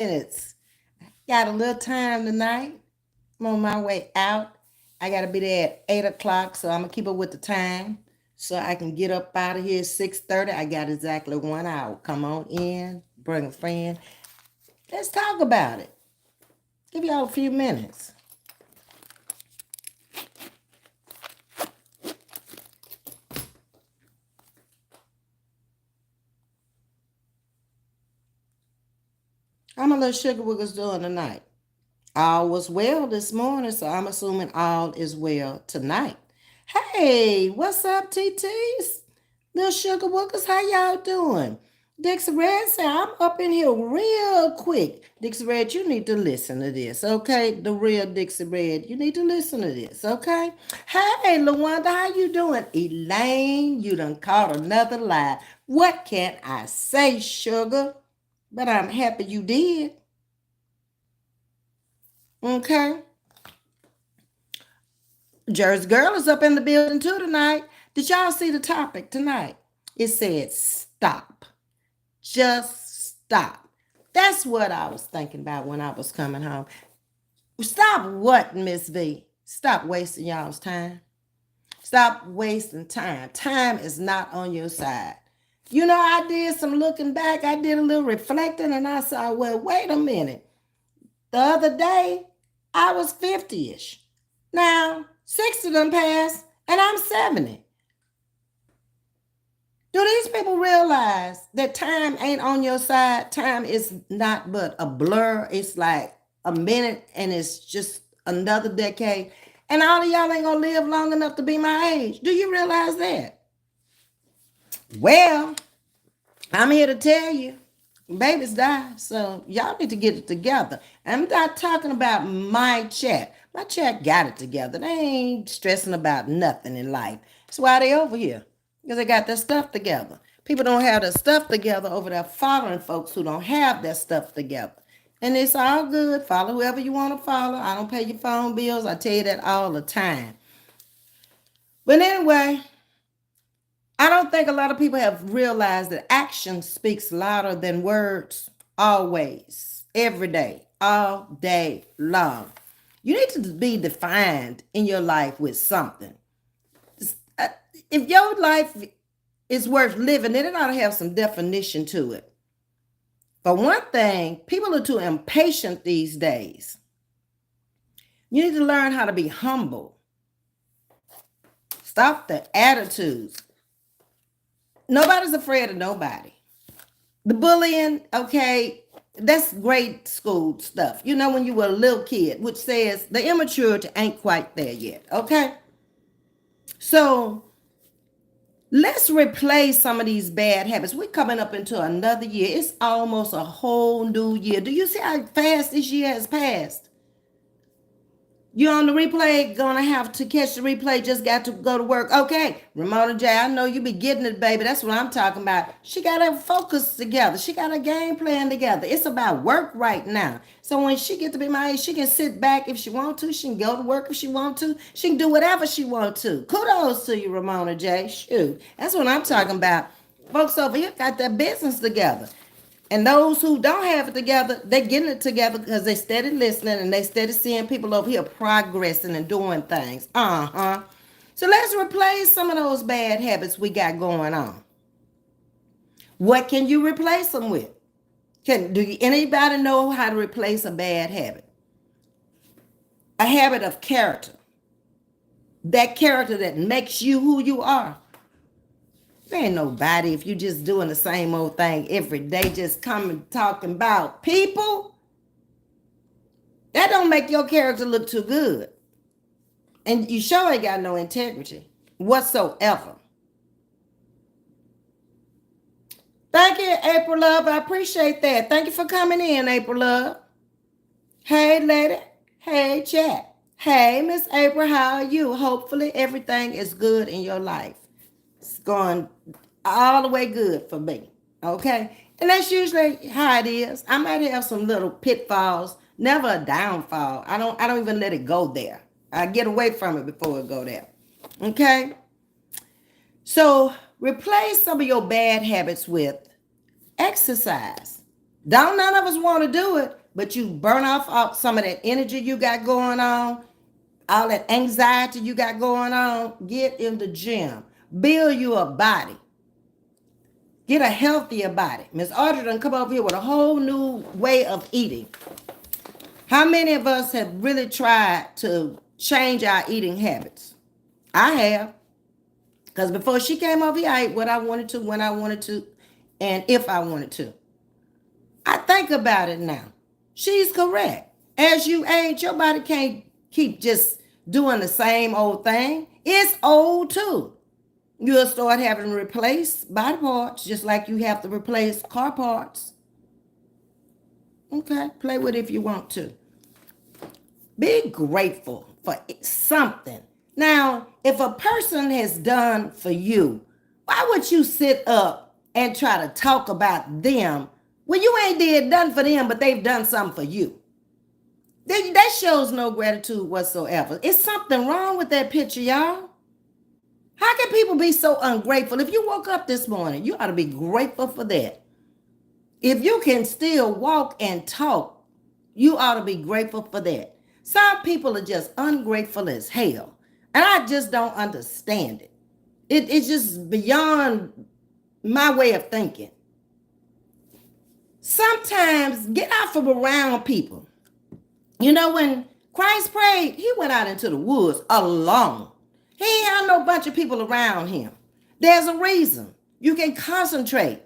minutes. Got a little time tonight. I'm on my way out. I gotta be there at 8 o'clock, so I'm gonna keep up with the time so I can get up out of here at 6:30. I got exactly 1 hour. Come on in, bring a friend. Let's talk about it. Give y'all a few minutes. How my little sugar wiggles doing tonight? All was well this morning, so I'm assuming all is well tonight. Hey, what's up, TTs? Little sugar wookers, how y'all doing? Dixie Red said, I'm up in here real quick. Dixie Red, you need to listen to this, okay? The real Dixie Red, you need to listen to this, okay? Hey, LaWanda, how you doing? Elaine, you done caught another lie. What can I say, sugar? But I'm happy you did. Okay. Jersey Girl is up in the building too tonight. Did y'all see the topic tonight? It said stop. Just stop. That's what I was thinking about when I was coming home. Stop what, Miss V? Stop wasting y'all's time. Stop wasting time. Time is not on your side. You know, I did some looking back. I did a little reflecting and I saw, well, wait a minute. The other day, I was 50-ish. Now, 60 of them passed, and I'm 70. Do these people realize that time ain't on your side? Time is not but a blur. It's like a minute, and it's just another decade. And all of y'all ain't gonna live long enough to be my age. Do you realize that? Well, I'm here to tell you, babies die, so y'all need to get it together. I'm not talking about my chat. My chat got it together. They ain't stressing about nothing in life. That's why they over here, because they got their stuff together. People don't have their stuff together over there following folks who don't have their stuff together. And it's all good. Follow whoever you want to follow. I don't pay your phone bills. I tell you that all the time. But anyway, I don't think a lot of people have realized that action speaks louder than words always, every day, all day long. You need to be defined in your life with something. If your life is worth living, then it ought to have some definition to it. For one thing, people are too impatient these days. You need to learn how to be humble. Stop the attitudes. Nobody's afraid of nobody. The bullying, okay, that's grade school stuff. You know, when you were a little kid, which says the immaturity ain't quite there yet, okay? So let's replace some of these bad habits. We're coming up into another year. It's almost a whole new year. Do you see how fast this year has passed? You on the replay, gonna have to catch the replay, just got to go to work. Okay, Ramona J, I know you be getting it, baby. That's what I'm talking about. She got her focus together. She got her game plan together. It's about work right now. So when she get to be my age, she can sit back if she want to. She can go to work if she want to. She can do whatever she want to. Kudos to you, Ramona J. Shoot, that's what I'm talking about. Folks over here got their business together. And those who don't have it together, they're getting it together because they steady listening and they steady seeing people over here progressing and doing things. So let's replace some of those bad habits we got going on. What can you replace them with? Do anybody know how to replace a bad habit? A habit of character. That character that makes you who you are. There ain't nobody if you just doing the same old thing every day, just coming talking about people. That don't make your character look too good. And you sure ain't got no integrity whatsoever. Thank you, April Love. I appreciate that. Thank you for coming in, April Love. Hey, lady. Hey, chat. Hey, Miss April, how are you? Hopefully everything is good in your life. It's going all the way good for me. Okay? And that's usually how it is. I might have some little pitfalls, never a downfall. I don't even let it go there. I get away from it before it go there. Okay? So replace some of your bad habits with exercise. Don't none of us want to do it, but you burn off some of that energy you got going on, all that anxiety you got going on. Get in the gym. Build you a body. Get a healthier body. Miss Audrey done come over here with a whole new way of eating. How many of us have really tried to change our eating habits? I have. Because before she came over here, I ate what I wanted to, when I wanted to, and if I wanted to. I think about it now. She's correct. As you age, your body can't keep just doing the same old thing. It's old too. You'll start having to replace body parts just like you have to replace car parts. Okay, play with it if you want to. Be grateful for something. Now, if a person has done for you, why would you sit up and try to talk about them when you ain't did nothing for them, but they've done something for you? That shows no gratitude whatsoever. It's something wrong with that picture, y'all. How can people be so ungrateful? If you woke up this morning, you ought to be grateful for that. If you can still walk and talk, you ought to be grateful for that. Some people are just ungrateful as hell. And I just don't understand it. It's just beyond my way of thinking. Sometimes get out from around people. You know, when Christ prayed, he went out into the woods alone. He ain't had no bunch of people around him. There's a reason. You can concentrate.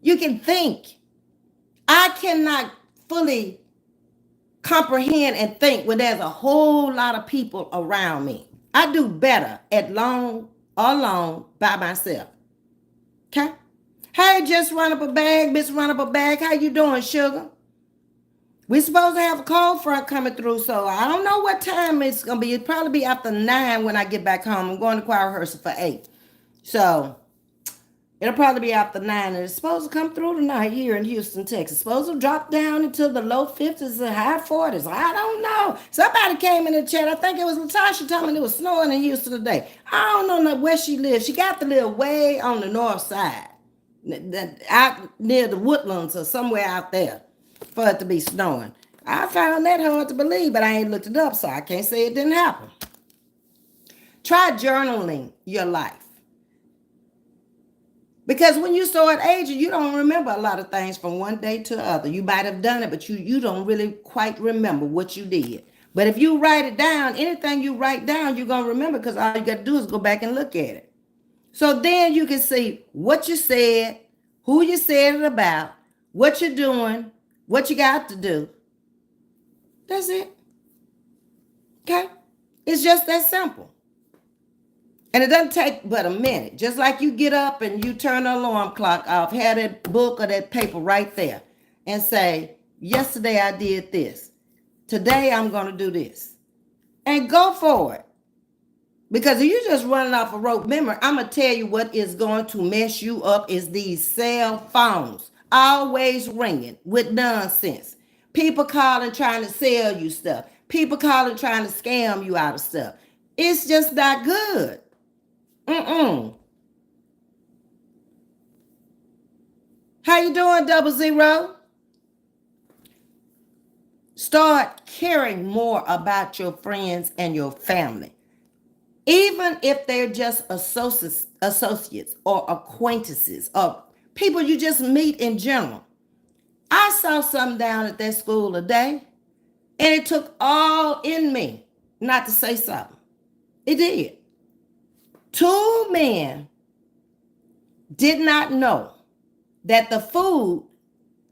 You can think. I cannot fully comprehend and think when there's a whole lot of people around me. I do better alone by myself. Okay? Hey, just run up a bag, Miss Run Up a Bag. How you doing, sugar? We're supposed to have a cold front coming through, so I don't know what time it's going to be. It'll probably be after 9 when I get back home. I'm going to choir rehearsal for 8. So it'll probably be after 9, and it's supposed to come through tonight here in Houston, Texas. It's supposed to drop down into the low 50s and high 40s. I don't know. Somebody came in the chat. I think it was Latasha told me it was snowing in Houston today. I don't know where she lives. She got to live way on the north side, out near the woodlands or somewhere out there for it to be snowing. I found that hard to believe, but I ain't looked it up, so I can't say it didn't happen. Try journaling your life. Because when you start aging, you don't remember a lot of things from one day to the other. You might have done it, but you don't really quite remember what you did. But if you write it down, anything you write down, you're going to remember, because all you got to do is go back and look at it. So then you can see what you said, who you said it about, what you're doing, what you got to do. That's it. Okay? It's just that simple. And it doesn't take but a minute. Just like you get up and you turn the alarm clock off, have that book or that paper right there and say, yesterday I did this. Today I'm going to do this. And go for it. Because if you're just running off a rote memory, I'm going to tell you what is going to mess you up is these cell phones. Always ringing with nonsense. People calling trying to sell you stuff. People calling trying to scam you out of stuff. It's just not good. How you doing, 00? Start caring more about your friends and your family. Even if they're just associates or acquaintances or people you just meet in general. I saw something down at that school today, and it took all in me not to say something. It did. 2 men did not know that the food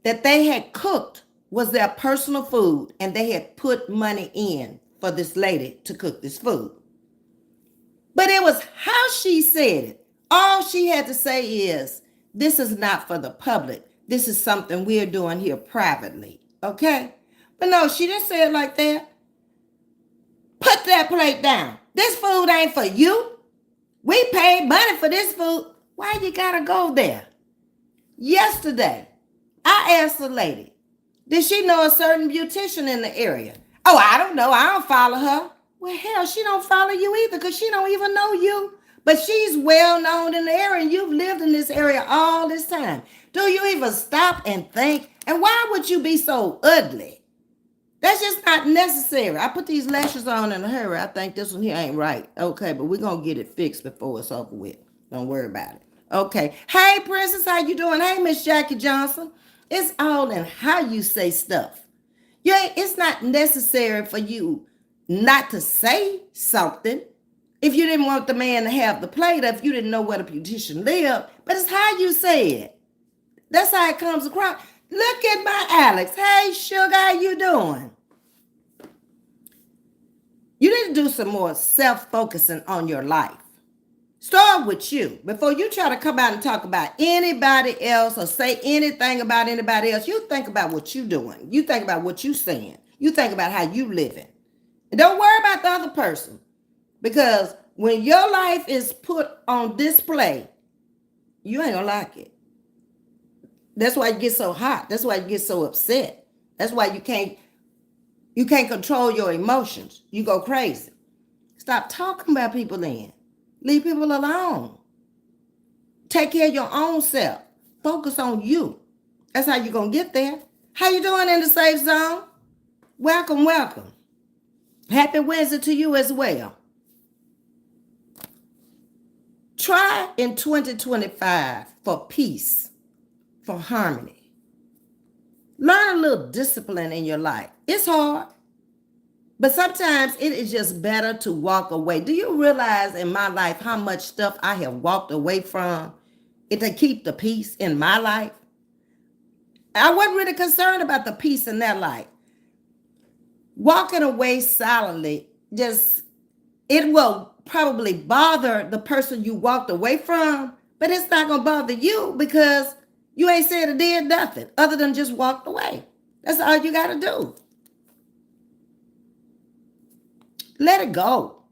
that they had cooked was their personal food, and they had put money in for this lady to cook this food. But it was how she said it. All she had to say is, this is not for the public. This is something we're doing here privately. Okay? But no, she didn't say it like that. Put that plate down. This food ain't for you. We paid money for this food. Why you gotta go there? Yesterday, I asked the lady, did she know a certain beautician in the area? Oh, I don't know. I don't follow her. Well, hell, she don't follow you either, because she don't even know you. But she's well known in the area, and you've lived in this area all this time. Do you even stop and think? And why would you be so ugly? That's just not necessary. I put these lashes on in a hurry. I think this one here ain't right. Okay, but we're going to get it fixed before it's over with. Don't worry about it. Okay. Hey, Princess, how you doing? Hey, Miss Jackie Johnson. It's all in how you say stuff. Yeah, it's not necessary for you not to say something if you didn't want the man to have the plate, or if you didn't know where the beautician lived. But it's how you say it. That's how it comes across. Look at my Alex. Hey, sugar, how you doing? You need to do some more self-focusing on your life. Start with you. Before you try to come out and talk about anybody else or say anything about anybody else, you think about what you're doing. You think about what you're saying. You think about how you living. And don't worry about the other person. Because when your life is put on display, you ain't gonna like it. That's why you get so hot. That's why you get so upset. That's why you can't control your emotions. You go crazy. Stop talking about people then. Leave people alone. Take care of your own self. Focus on you. That's how you're going to get there. How you doing in the safe zone? Welcome, welcome. Happy Wednesday to you as well. Try in 2025 for peace, for harmony. Learn a little discipline in your life. It's hard, but sometimes it is just better to walk away. Do you realize in my life how much stuff I have walked away from to keep the peace in my life? I wasn't really concerned about the peace in their life. Walking away silently, it will probably bother the person you walked away from, but it's not going to bother you because you ain't said or did nothing other than just walked away. That's all you got to do. Let it go.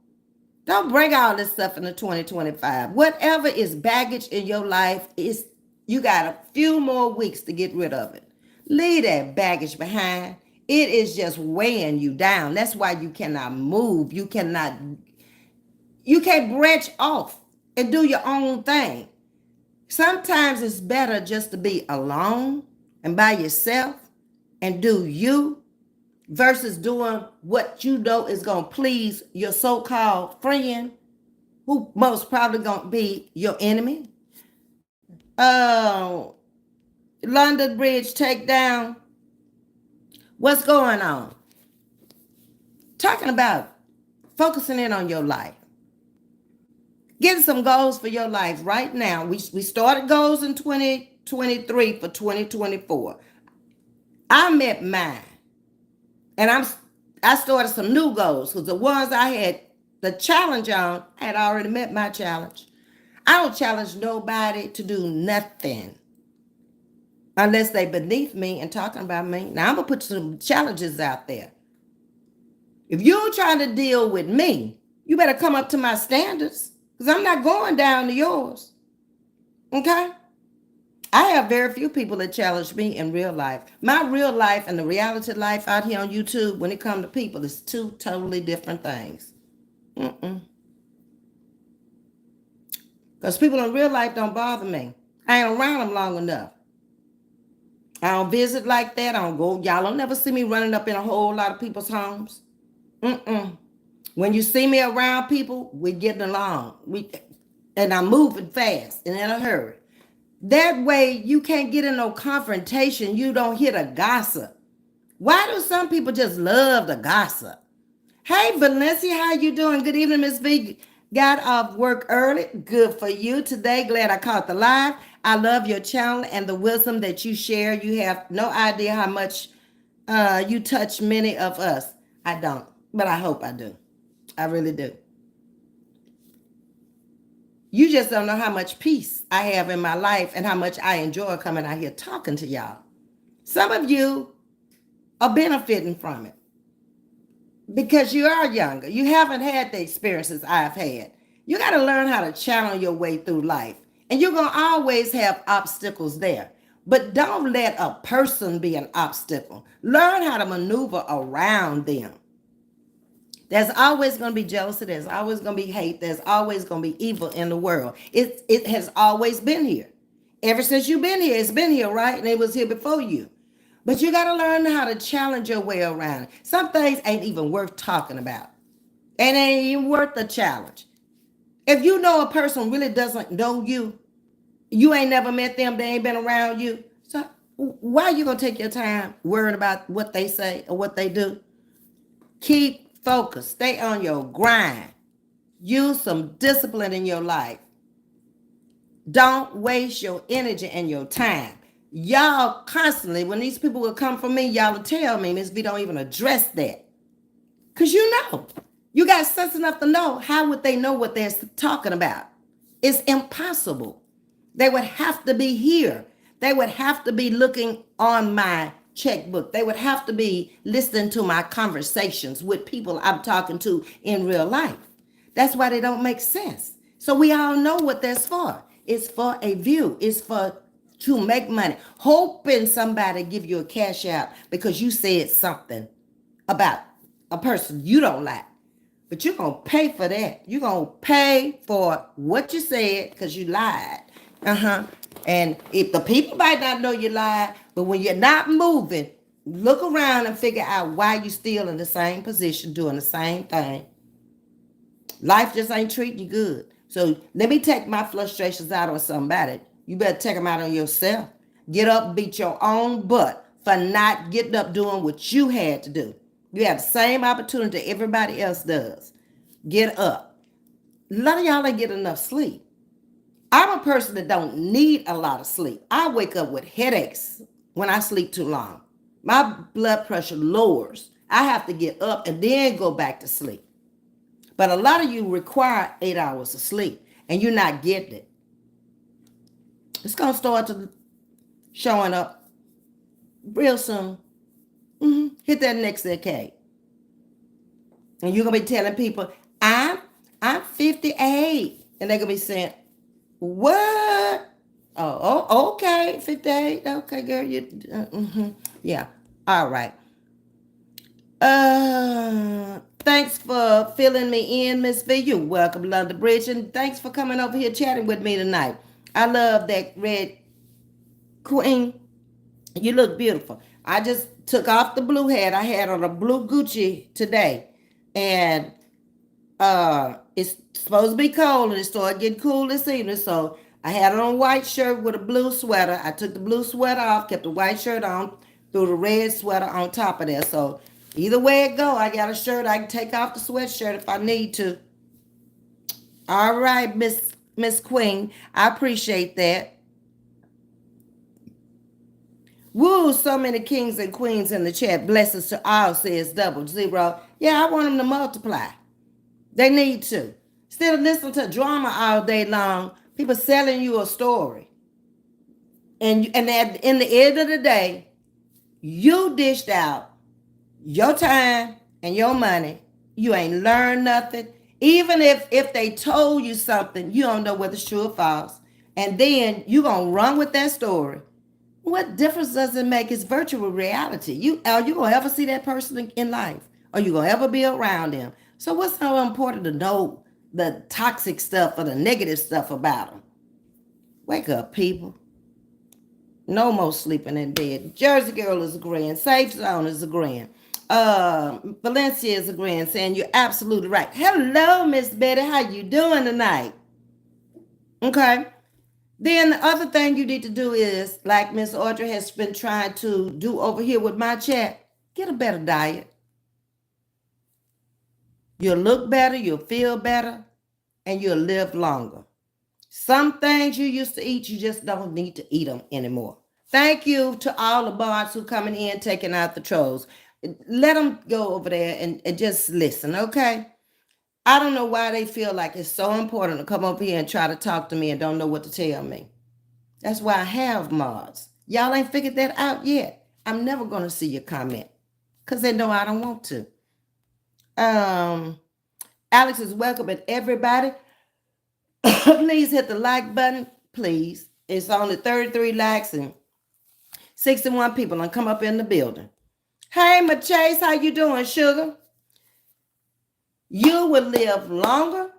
Don't bring all this stuff into 2025. Whatever is baggage in your life, you got a few more weeks to get rid of it. Leave that baggage behind. It is just weighing you down. That's why you cannot move. You can't branch off and do your own thing. Sometimes it's better just to be alone and by yourself and do you versus doing what you know is going to please your so-called friend, who most probably going to be your enemy. London Bridge takedown. What's going on? Talking about focusing in on your life. Getting some goals for your life right now. We started goals in 2023 for 2024. I met mine. And I started some new goals because the ones I had the challenge on, I had already met my challenge. I don't challenge nobody to do nothing unless they beneath me and talking about me. Now, I'm going to put some challenges out there. If you're trying to deal with me, you better come up to my standards because I'm not going down to yours. Okay? I have very few people that challenge me in real life. My real life and the reality life out here on YouTube, when it comes to people, is two totally different things. Because people in real life don't bother me. I ain't around them long enough. I don't visit like that. I don't go. Y'all don't never see me running up in a whole lot of people's homes. When you see me around people, we're getting along. And I'm moving fast and in a hurry. That way you can't get in no confrontation. You don't hear the gossip. Why do some people just love the gossip? Hey, Valencia, how you doing? Good evening, Ms.V. Got off work early. Good for you today. Glad I caught the live. I love your channel and the wisdom that you share. You have no idea how much you touch many of us. I don't, but I hope I do. I really do. You just don't know how much peace I have in my life and how much I enjoy coming out here talking to y'all. Some of you are benefiting from it because you are younger. You haven't had the experiences I've had. You got to learn how to channel your way through life. And you're going to always have obstacles there. But don't let a person be an obstacle. Learn how to maneuver around them. There's always going to be jealousy. There's always going to be hate. There's always going to be evil in the world. It has always been here. Ever since you've been here, it's been here, right? And it was here before you. But you got to learn how to challenge your way around it. Some things ain't even worth talking about. And it ain't even worth the challenge. If you know a person really doesn't know you, you ain't never met them, they ain't been around you. So why are you going to take your time worrying about what they say or what they do? Keep focused. Stay on your grind. Use some discipline in your life. Don't waste your energy and your time. Y'all constantly, when these people will come for me, y'all will tell me, Ms.V don't even address that. Because you know, you got sense enough to know how would they know what they're talking about. It's impossible. They would have to be here. They would have to be looking on my checkbook. They would have to be listening to my conversations with people I'm talking to in real life. That's why they don't make sense. So we all know what that's for. It's for a view. It's for to make money. Hoping somebody give you a cash out because you said something about a person you don't like. But you're going to pay for that. You're going to pay for what you said because you lied. And if the people might not know you lied, but when you're not moving, look around and figure out why you're still in the same position doing the same thing. Life just ain't treating you good. So let me take my frustrations out on somebody. You better take them out on yourself. Get up and beat your own butt for not getting up doing what you had to do. You have the same opportunity everybody else does. Get up. A lot of y'all ain't get enough sleep. I'm a person that don't need a lot of sleep. I wake up with headaches when I sleep too long. My blood pressure lowers. I have to get up and then go back to sleep. But a lot of you require 8 hours of sleep and you're not getting it. It's going to start to showing up real soon. Hit that next decade. And you're going to be telling people, I'm 58. And they're going to be saying, what? Oh, okay, 58. Okay, girl, yeah. All right. Thanks for filling me in, Ms.V. You're welcome, London Bridge, and thanks for coming over here chatting with me tonight. I love that red queen. You look beautiful. I just took off the blue hat. I had on a blue Gucci today, and it's supposed to be cold, and it started getting cool this evening. So I had on a white shirt with a blue sweater. I took the blue sweater off, kept the white shirt on, threw the red sweater on top of there. So either way it go, I got a shirt. I can take off the sweatshirt if I need to. All right, Miss Queen, I appreciate that. Woo, so many kings and queens in the chat. Blessings to all, says 00. Yeah, I want them to multiply. They need to. Instead of listening to drama all day long, people selling you a story. And at in the end of the day, you dished out your time and your money. You ain't learned nothing. Even if they told you something, you don't know whether it's true or false. And then you going to run with that story. What difference does it make? It's virtual reality. Are you going to ever see that person in life? Are you going to ever be around them? So what's so important to know the toxic stuff or the negative stuff about them? Wake up, people. No more sleeping in bed. Jersey Girl is agreeing. Safe Zone is agreeing. Valencia is agreeing, saying you're absolutely right. Hello, Miss Betty. How you doing tonight? Okay. Then the other thing you need to do is, like Miss Audrey has been trying to do over here with my chat, get a better diet. You'll look better, you'll feel better, and you'll live longer. Some things you used to eat, you just don't need to eat them anymore. Thank you to all the bots who coming in, taking out the trolls. Let them go over there and just listen, okay? I don't know why they feel like it's so important to come over here and try to talk to me and don't know what to tell me. That's why I have mods. Y'all ain't figured that out yet. I'm never going to see your comment because they know I don't want to. Alex is welcoming everybody. Please hit the like button, please. It's only 33 likes and 61 people and come up in the building. Hey, Chase, how you doing, sugar? You will live longer.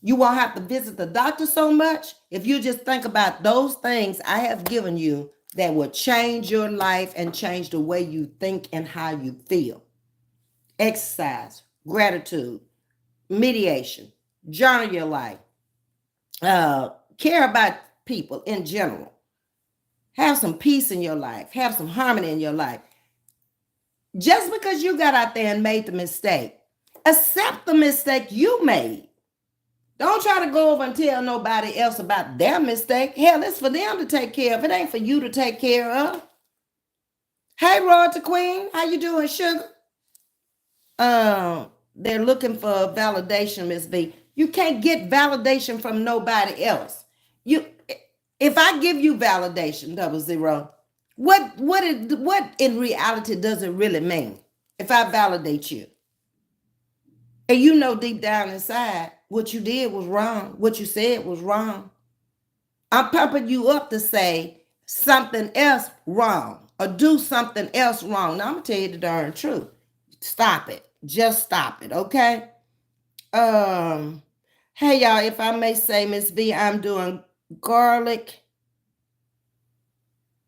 You won't have to visit the doctor so much if you just think about those things I have given you that will change your life and change the way you think and how you feel. Exercise, gratitude, mediation, journal your life, care about people in general. Have some peace in your life. Have some harmony in your life. Just because you got out there and made the mistake, accept the mistake you made. Don't try to go over and tell nobody else about their mistake. Hell, it's for them to take care of. It ain't for you to take care of. Hey, Royalty Queen, how you doing, sugar? They're looking for validation, Ms.V. You can't get validation from nobody else. You, if I give you validation, 00, what in reality does it really mean? If I validate you, and you know deep down inside what you did was wrong, what you said was wrong. I'm pumping you up to say something else wrong or do something else wrong. Now I'm gonna tell you the darn truth. Stop it. Just stop it, okay? Um, hey y'all, if I may say, Ms.V, I'm doing garlic.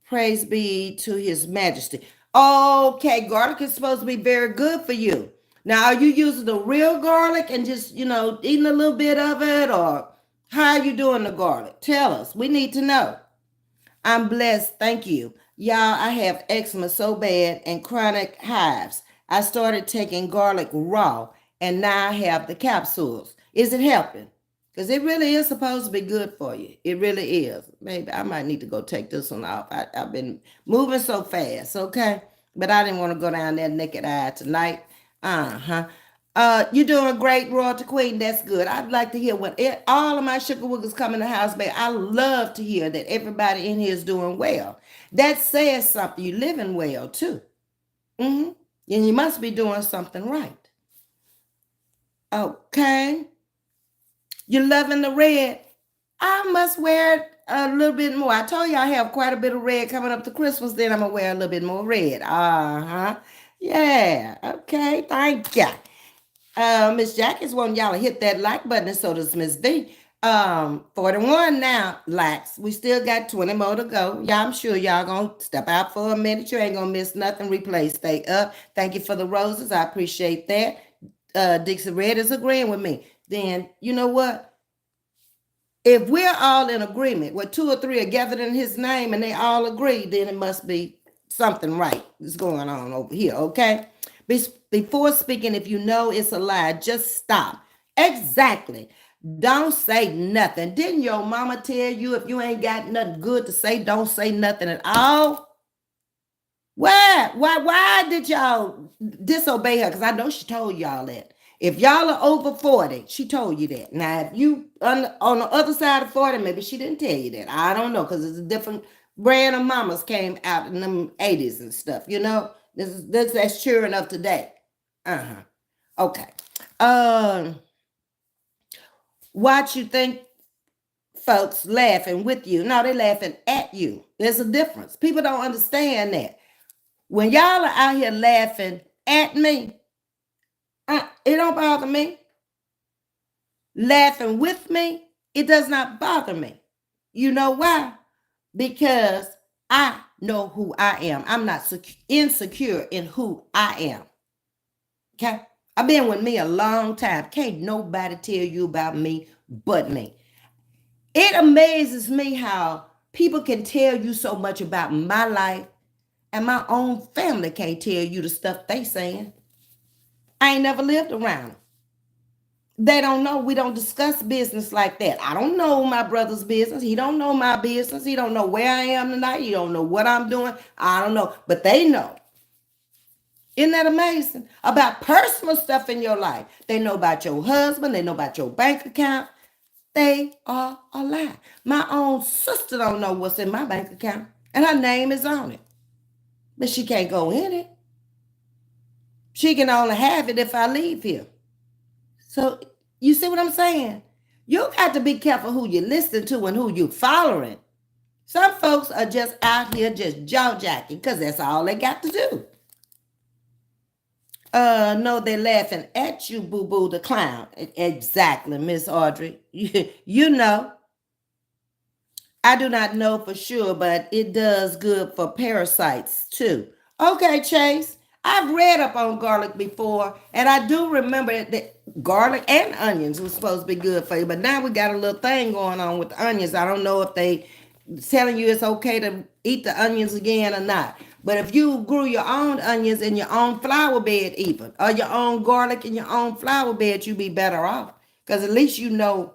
Praise be to his majesty. Okay, garlic is supposed to be very good for you. Now, are you using the real garlic and just, eating a little bit of it, or how are you doing the garlic? Tell us. We need to know. I'm blessed. Thank you. Y'all, I have eczema so bad and chronic hives. I started taking garlic raw and now I have the capsules. Is it helping? Because it really is supposed to be good for you. It really is. Maybe I might need to go take this one off. I've been moving so fast, okay? But I didn't want to go down there naked eye tonight. Uh-huh. You're doing great, Royalty Queen. That's good. I'd like to hear when all of my sugar woogers come in the house, baby. I love to hear that everybody in here is doing well. That says something. You're living well, too. And you must be doing something right. Okay. You're loving the red. I must wear it a little bit more. I told you I have quite a bit of red coming up to Christmas. Then I'm going to wear a little bit more red. Uh-huh. Yeah. Okay. Thank you. Miss Jackie's wanting y'all to hit that like button, and so does Miss V. 41 now likes. We still got 20 more to go. Yeah, I'm sure y'all gonna step out for a minute. You ain't gonna miss nothing. Replay, stay up. Thank you for the roses. I appreciate that. Dixie Red is agreeing with me. Then you know what? If we're all in agreement, where 2 or 3 are gathered in his name and they all agree, then it must be something right is going on over here, okay? Before speaking, if you know it's a lie, just stop. Exactly. Don't say nothing. Didn't your mama tell you if you ain't got nothing good to say, don't say nothing at all? Why did y'all disobey her? Because I know she told y'all that. If y'all are over 40, she told you that. Now, if you on the other side of 40, maybe she didn't tell you that. I don't know, because it's a different brand of mamas came out in them 80s and stuff, that's sure enough today. Okay. What you think folks laughing with you? No, they laughing at you. There's a difference. People don't understand that. When y'all are out here laughing at me, it don't bother me. Laughing with me, it does not bother me. You know why? Because I know who I am. I'm not insecure in who I am. Okay? I've been with me a long time. Can't nobody tell you about me but me. It amazes me how people can tell you so much about my life and my own family can't tell you the stuff they saying. I ain't never lived around them. They don't know. We don't discuss business like that. I don't know my brother's business. He don't know my business. He don't know where I am tonight. He don't know what I'm doing. I don't know. But they know. Isn't that amazing? About personal stuff in your life. They know about your husband. They know about your bank account. They are a lie. My own sister don't know what's in my bank account. And her name is on it. But she can't go in it. She can only have it if I leave here. So you see what I'm saying? You got to be careful who you listen to and who you following. Some folks are just out here just jaw jacking because that's all they got to do. No, they're laughing at you, Boo Boo the clown. Exactly, Miss Audrey. You know. I do not know for sure, but it does good for parasites too. Okay, Chase. I've read up on garlic before, and I do remember that garlic and onions was supposed to be good for you. But now we got a little thing going on with the onions. I don't know if they telling you it's okay to eat the onions again or not. But if you grew your own onions in your own flower bed, even or your own garlic in your own flower bed, you'd be better off. Because at least you know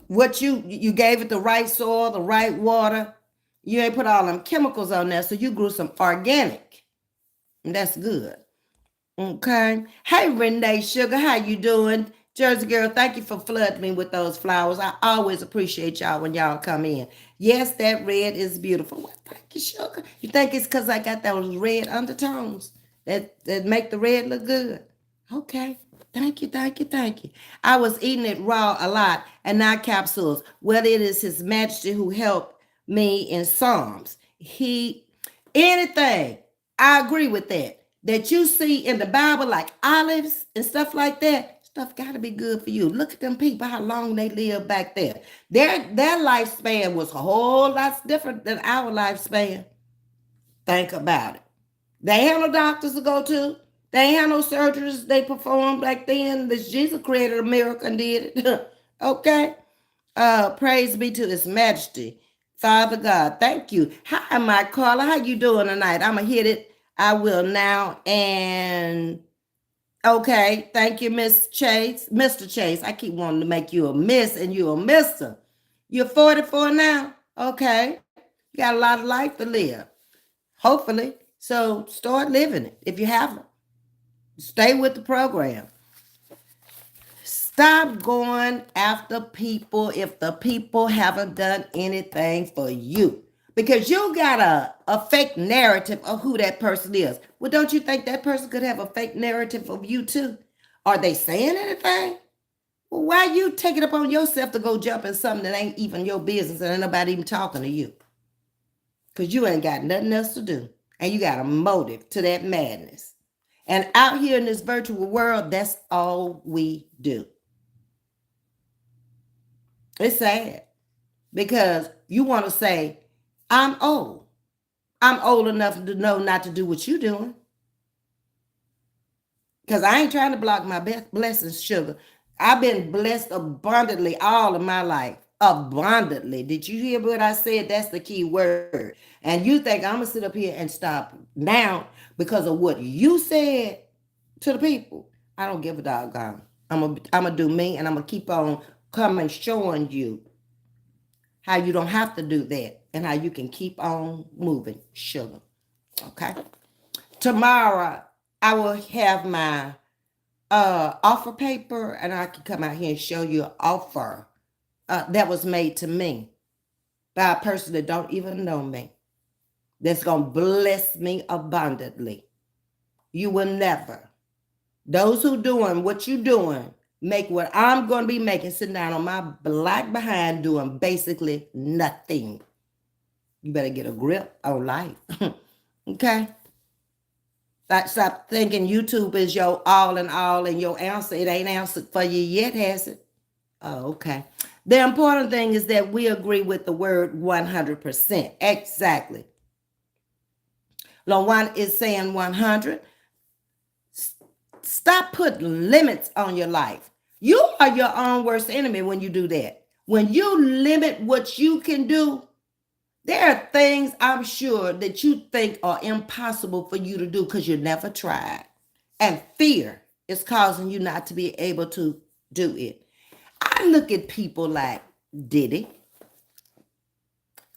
what you gave it the right soil, the right water. You ain't put all them chemicals on there, so you grew some organic. And that's good. Okay. Hey, Renee Sugar, how you doing? Jersey girl, thank you for flooding me with those flowers. I always appreciate y'all when y'all come in. Yes, that red is beautiful. Well, thank you, Sugar. You think it's because I got those red undertones that make the red look good? Okay. Thank you, thank you, thank you. I was eating it raw a lot and not capsules. Well, it is His Majesty who helped me in Psalms. Anything, I agree with that. That you see in the Bible, like olives and stuff like that, stuff got to be good for you. Look at them people, how long they lived back there. Their lifespan was a whole lot different than our lifespan. Think about it. They ain't had no doctors to go to. They ain't had no surgeries they performed back then. This Jesus created a miracle and did it. Okay. Praise be to His Majesty. Father God, thank you. Hi, my caller. How you doing tonight? I'ma hit it. I will now. And okay, thank you, Miss Chase. Mr. Chase. I keep wanting to make you a miss and you a mister. You're 44 now. Okay. You got a lot of life to live. Hopefully. So start living it if you haven't. Stay with the program. Stop going after people if the people haven't done anything for you. Because you got a fake narrative of who that person is. Well, don't you think that person could have a fake narrative of you too? Are they saying anything? Well, why you take it upon yourself to go jump in something that ain't even your business and ain't nobody even talking to you? Because you ain't got nothing else to do. And you got a motive to that madness. And out here in this virtual world, that's all we do. It's sad because you want to say, I'm old. I'm old enough to know not to do what you're doing. Because I ain't trying to block my blessings, sugar. I've been blessed abundantly all of my life. Abundantly. Did you hear what I said? That's the key word. And you think I'm going to sit up here and stop now because of what you said to the people? I don't give a doggone. I'm going to do me, and I'm going to keep on coming showing you how you don't have to do that and how you can keep on moving, sugar. Okay? Tomorrow, I will have my offer paper, and I can come out here and show you an offer that was made to me by a person that don't even know me. That's going to bless me abundantly. You will never. Those who doing what you doing make what I'm going to be making, sitting down on my black behind doing basically nothing. You better get a grip on life. Okay? Stop thinking YouTube is your all in all and your answer. It ain't answered for you yet, has it? Oh, okay. The important thing is that we agree with the word 100%. Exactly. LaWan is saying 100. Stop putting limits on your life. You are your own worst enemy when you do that. When you limit what you can do, there are things I'm sure that you think are impossible for you to do because you never tried. And fear is causing you not to be able to do it. I look at people like Diddy,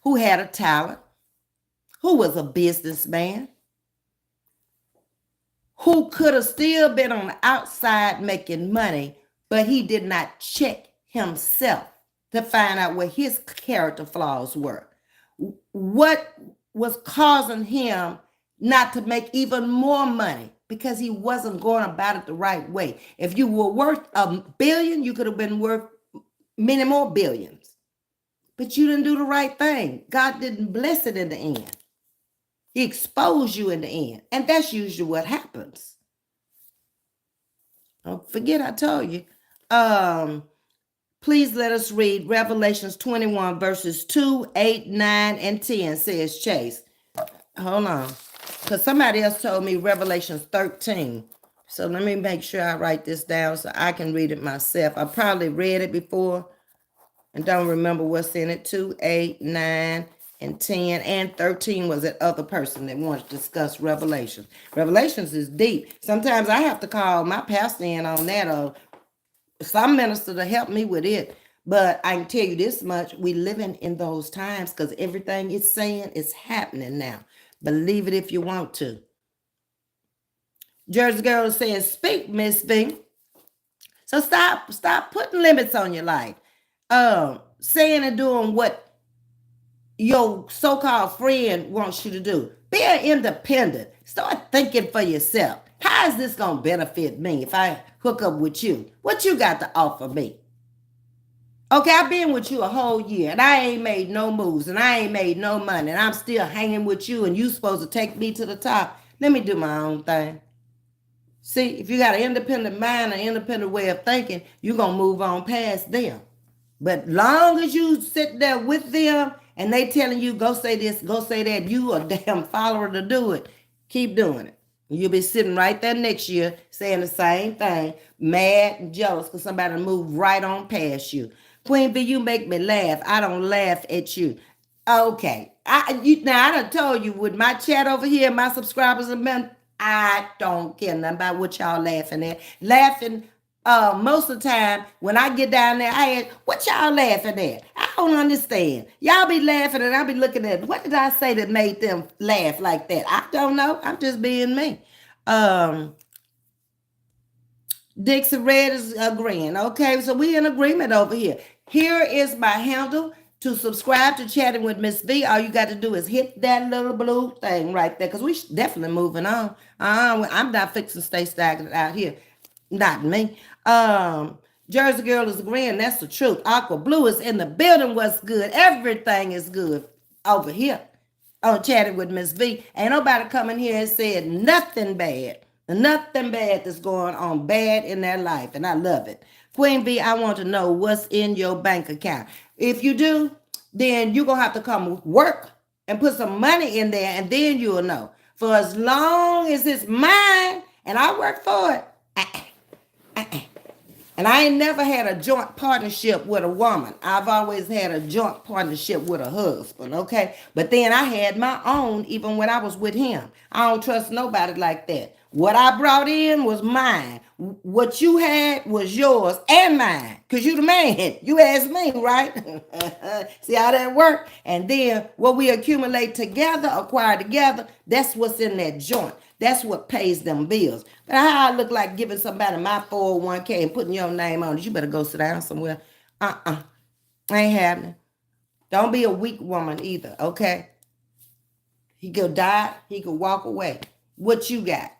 who had a talent, who was a businessman, who could have still been on the outside making money, but he did not check himself to find out what his character flaws were. What was causing him not to make even more money? Because he wasn't going about it the right way. If you were worth $1 billion, you could have been worth many more billions. But you didn't do the right thing. God didn't bless it in the end. He exposed you in the end. And that's usually what happens. Oh, forget I told you. Um, Please let us read Revelations 21, verses 2, 8, 9, and 10, says Chase. Hold on. Because somebody else told me Revelations 13. So let me make sure I write this down so I can read it myself. I probably read it before and don't remember what's in it. 2, 8, 9, and 10, and 13 was that other person that wanted to discuss Revelations. Revelations is deep. Sometimes I have to call my pastor in on that or some minister to help me with it. But I can tell you this much, we living in those times because everything it's saying is happening now. Believe it if you want to. Jersey Girl is saying, speak, Ms.V. So stop putting limits on your life. Saying and doing what your so-called friend wants you to do. Be an independent. Start thinking for yourself. How is this going to benefit me if I hook up with you? What you got to offer me? Okay, I've been with you a whole year and I ain't made no moves and I ain't made no money and I'm still hanging with you and you supposed to take me to the top. Let me do my own thing. See, if you got an independent mind, an independent way of thinking, you're going to move on past them. But long as you sit there with them and they telling you, go say this, go say that, you a damn follower to do it, keep doing it. You'll be sitting right there next year saying the same thing, mad and jealous because somebody moved right on past you. Queen B, you make me laugh. I don't laugh at you. Okay. Now, I done told you with my chat over here, my subscribers and men, I don't care nothing about what y'all laughing at. Laughing most of the time when I get down there, I ask, what y'all laughing at? I don't understand. Y'all be laughing and I be looking at, what did I say that made them laugh like that? I don't know. I'm just being me. Dixie Red is agreeing. Okay, so we in agreement over here. Here is my handle to subscribe to Chatting with Miss V. All you got to do is hit that little blue thing right there because we definitely moving on. I'm not fixing to stay stagnant out here. Not me. Jersey Girl is agreeing. That's the truth. Aqua Blue is in the building. What's good? Everything is good over here on Chatting with Ms. V. Ain't nobody coming here and said nothing bad. Nothing bad that's going on bad in their life. And I love it. Queen V, I want to know what's in your bank account. If you do, then you're going to have to come work and put some money in there and then you'll know. For as long as it's mine and I work for it, and I ain't never had a joint partnership with a woman. I've always had a joint partnership with a husband, okay? But then I had my own even when I was with him. I don't trust nobody like that. What I brought in was mine. What you had was yours and mine. Because you the man. You asked me, right? See how that work? And then what we accumulate together, acquire together, that's what's in that joint. That's what pays them bills. But how I look like giving somebody my 401k and putting your name on it, you better go sit down somewhere. Ain't happening. Don't be a weak woman either, okay? He could die, he could walk away. What you got?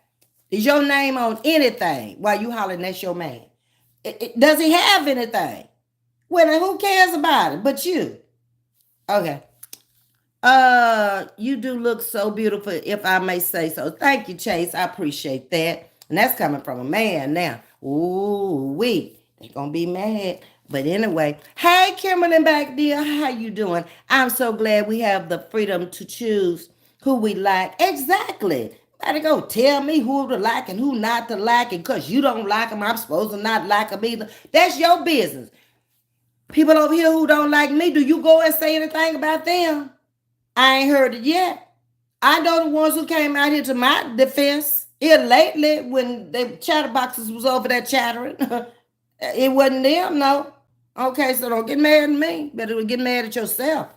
Is your name on anything while you hollering that's your man? Does he have anything? Well, then who cares about it but you? Okay. You do look so beautiful, if I may say so. Thank you, Chase. I appreciate that. And that's coming from a man now. Ooh, they're gonna be mad. But anyway, hey, Kimberly back there, how you doing? I'm so glad we have the freedom to choose who we like. Exactly. Better go tell me who to like and who not to like, and because you don't like them, I'm supposed to not like them either. That's your business. People over here who don't like me, do you go and say anything about them? I ain't heard it yet. I know the ones who came out here to my defense here lately when the chatterboxes was over there chattering. It wasn't them, no. Okay, so don't get mad at me. Better get mad at yourself.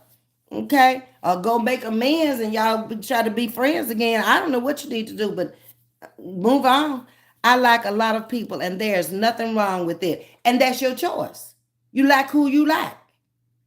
Okay? Or go make amends and y'all try to be friends again. I don't know what you need to do, but move on. I like a lot of people and there's nothing wrong with it. And that's your choice. You like who you like.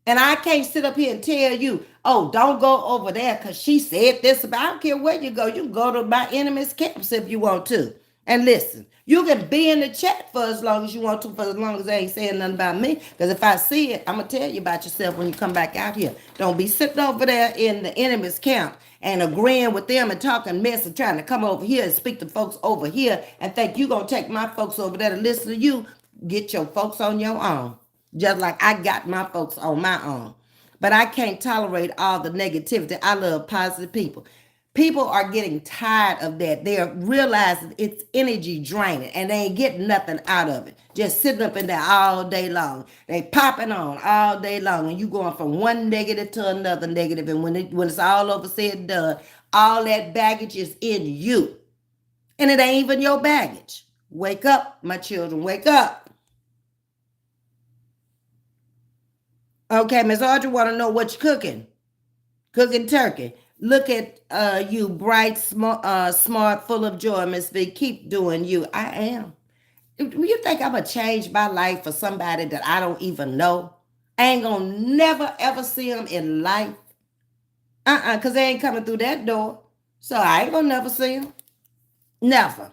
And I can't sit up here and tell you, oh, don't go over there because she said this. But I don't care where you go. You can go to my enemy's camps if you want to. And listen, you can be in the chat for as long as you want to, for as long as they ain't saying nothing about me. Because if I see it, I'm going to tell you about yourself when you come back out here. Don't be sitting over there in the enemy's camp and agreeing with them and talking mess and trying to come over here and speak to folks over here and think you going to take my folks over there to listen to you. Get your folks on your own. Just like I got my folks on my own. But I can't tolerate all the negativity. I love positive people. People are getting tired of that. They're realizing it's energy draining and they ain't getting nothing out of it. Just sitting up in there all day long. They popping on all day long and you going from one negative to another negative. And when it's all over said and done, all that baggage is in you. And it ain't even your baggage. Wake up, my children, wake up. Okay, Miss Audrey want to know what you're cooking. Cooking turkey. Look at you, bright, smart, full of joy, Ms.V. Keep doing you. I am. You think I'm going to change my life for somebody that I don't even know? I ain't going to never, ever see them in life. Because they ain't coming through that door. So I ain't going to never see them. Never.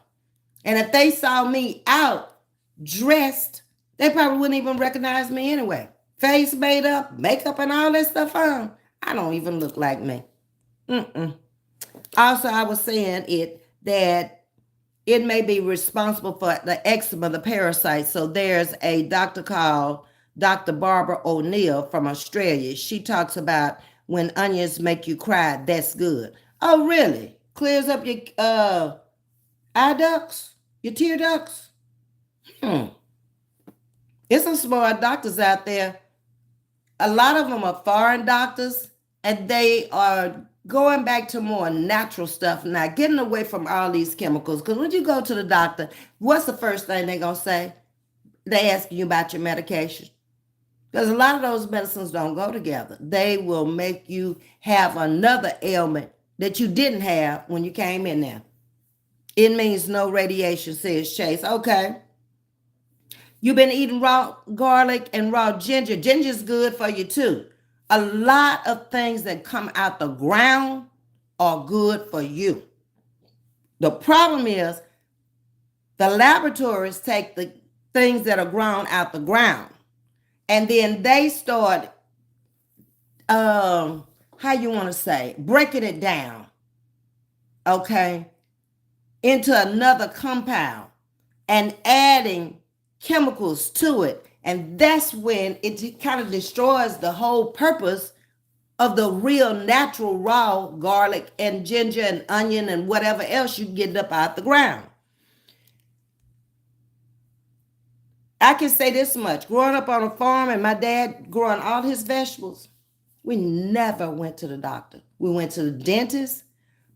And if they saw me out, dressed, they probably wouldn't even recognize me anyway. Face made up, makeup and all that stuff on. I don't even look like me. Also, I was saying that it may be responsible for the eczema, the parasite. So there's a doctor called Dr. Barbara O'Neill from Australia. She talks about when onions make you cry, that's good. Oh, really? Clears up your eye ducts, your tear ducts? There's some smart doctors out there. A lot of them are foreign doctors, and they are going back to more natural stuff now, getting away from all these chemicals. Because when you go to the doctor, what's the first thing they're going to say? They asking you about your medication. Because a lot of those medicines don't go together. They will make you have another ailment that you didn't have when you came in there. It means no radiation, says Chase. Okay. You've been eating raw garlic and raw ginger. Ginger's good for you too. A lot of things that come out the ground are good for you. The problem is the laboratories take the things that are grown out the ground and then they start, how you want to say, breaking it down, okay, into another compound and adding chemicals to it. And that's when it kind of destroys the whole purpose of the real natural raw garlic and ginger and onion and whatever else you get up out the ground. I can say this much. Growing up on a farm and my dad growing all his vegetables, we never went to the doctor. We went to the dentist,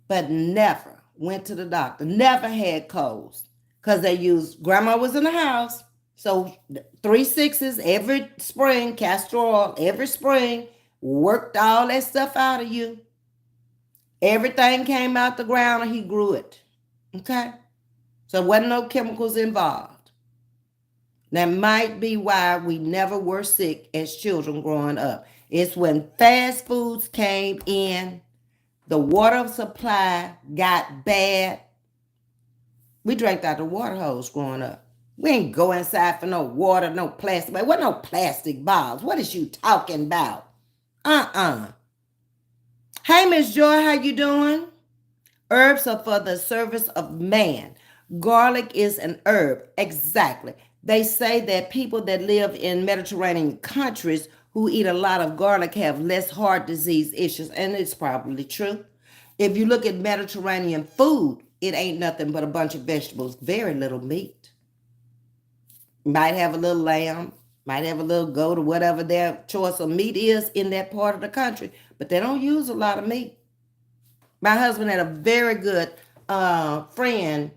but never went to the doctor. Never had colds because grandma was in the house. So 3-6s every spring, castor oil every spring, worked all that stuff out of you. Everything came out the ground and he grew it. Okay? So there wasn't no chemicals involved. That might be why we never were sick as children growing up. It's when fast foods came in, the water supply got bad. We drank out the water hose growing up. We ain't go inside for no water, no plastic. What no plastic bottles? What is you talking about? Hey, Miss Joy, how you doing? Herbs are for the service of man. Garlic is an herb. Exactly. They say that people that live in Mediterranean countries who eat a lot of garlic have less heart disease issues, and it's probably true. If you look at Mediterranean food, it ain't nothing but a bunch of vegetables, very little meat. Might have a little lamb, might have a little goat or whatever their choice of meat is in that part of the country, but they don't use a lot of meat. My husband had a very good friend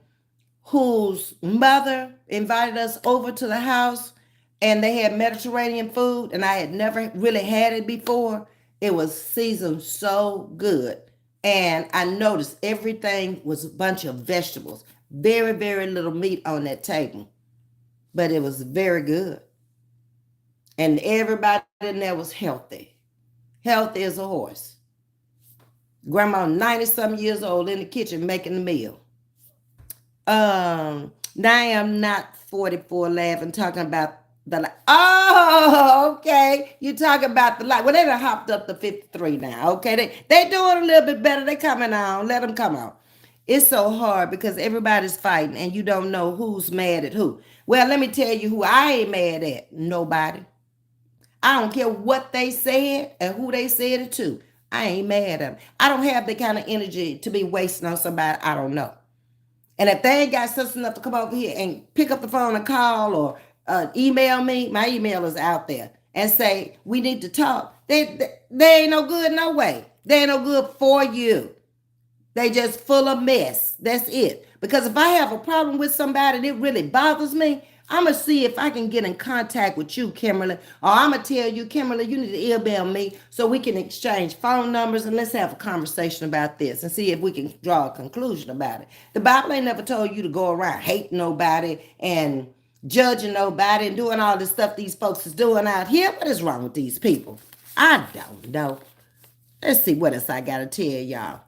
whose mother invited us over to the house and they had Mediterranean food and I had never really had it before. It was seasoned so good. And I noticed everything was a bunch of vegetables. Very, very little meat on that table. But it was very good. And everybody in there was healthy. Healthy as a horse. Grandma 90-some years old in the kitchen making the meal. Now I am not 44 laughing, talking about the light. Oh, okay. You talking about the light. Well, they done hopped up to 53 now. Okay. They doing a little bit better. They coming on. Let them come on. It's so hard because everybody's fighting and you don't know who's mad at who. Well, let me tell you who I ain't mad at. Nobody. I don't care what they said and who they said it to. I ain't mad at them. I don't have the kind of energy to be wasting on somebody I don't know. And if they ain't got sense enough to come over here and pick up the phone and call or email me, my email is out there, and say, we need to talk, they ain't no good no way. They ain't no good for you. They just full of mess. That's it. Because if I have a problem with somebody and it really bothers me, I'm going to see if I can get in contact with you, Kimberly. Or I'm going to tell you, Kimberly, you need to email me so we can exchange phone numbers and let's have a conversation about this and see if we can draw a conclusion about it. The Bible ain't never told you to go around hating nobody and judging nobody and doing all this stuff these folks is doing out here. What is wrong with these people? I don't know. Let's see what else I got to tell y'all.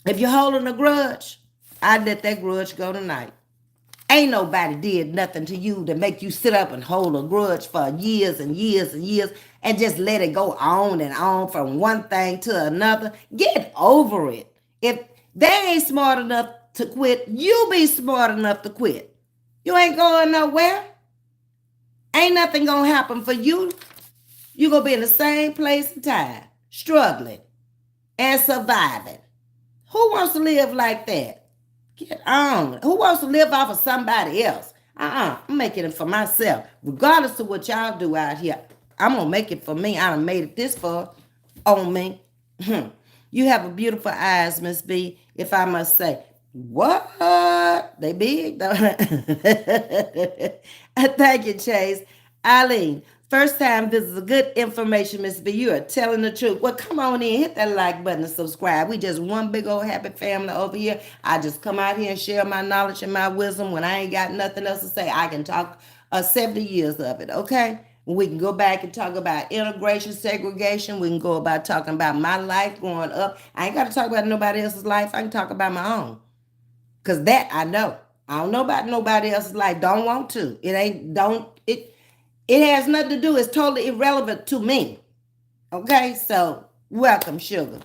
If you're holding a grudge, I'd let that grudge go tonight. Ain't nobody did nothing to you to make you sit up and hold a grudge for years and years and years and just let it go on and on from one thing to another. Get over it. If they ain't smart enough to quit, you be smart enough to quit. You ain't going nowhere. Ain't nothing gonna happen for you. You gonna be in the same place and time, struggling and surviving. Who wants to live like that? Get on. Who wants to live off of somebody else? I'm making it for myself. Regardless of what y'all do out here, I'm going to make it for me. I done made it this far on me. You have a beautiful eyes, Ms.V, if I must say. What? They big, though. Thank you, Chase. Eileen, first time this is a good information, Ms.V. You are telling the truth. Well, come on in, hit that like button and subscribe. We just one big old happy family over here. I just come out here and share my knowledge and my wisdom. When I ain't got nothing else to say, I can talk 70 years of it, okay? We can go back and talk about integration, segregation. We can go about talking about my life growing up. I ain't got to talk about nobody else's life. I can talk about my own. Because that I know. I don't know about nobody else's life. Don't want to. It has nothing to do. It's totally irrelevant to me. Okay, so welcome, sugar.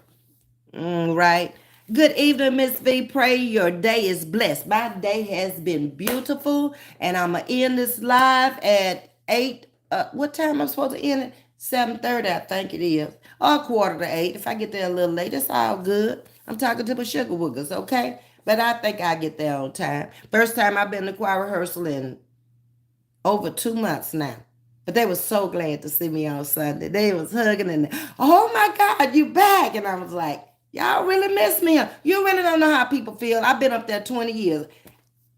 Right. Good evening, Ms.V. Pray your day is blessed. My day has been beautiful, and I'm gonna end this live at 8. What time am I supposed to end it? 7:30, I think it is, or 7:45. If I get there a little late, it's all good. I'm talking to my sugar woogers, okay? But I think I get there on time. First time I've been to choir rehearsal in over 2 months now. But they were so glad to see me on Sunday. They was hugging and, oh my God, you back. And I was like, y'all really miss me. You really don't know how people feel. I've been up there 20 years.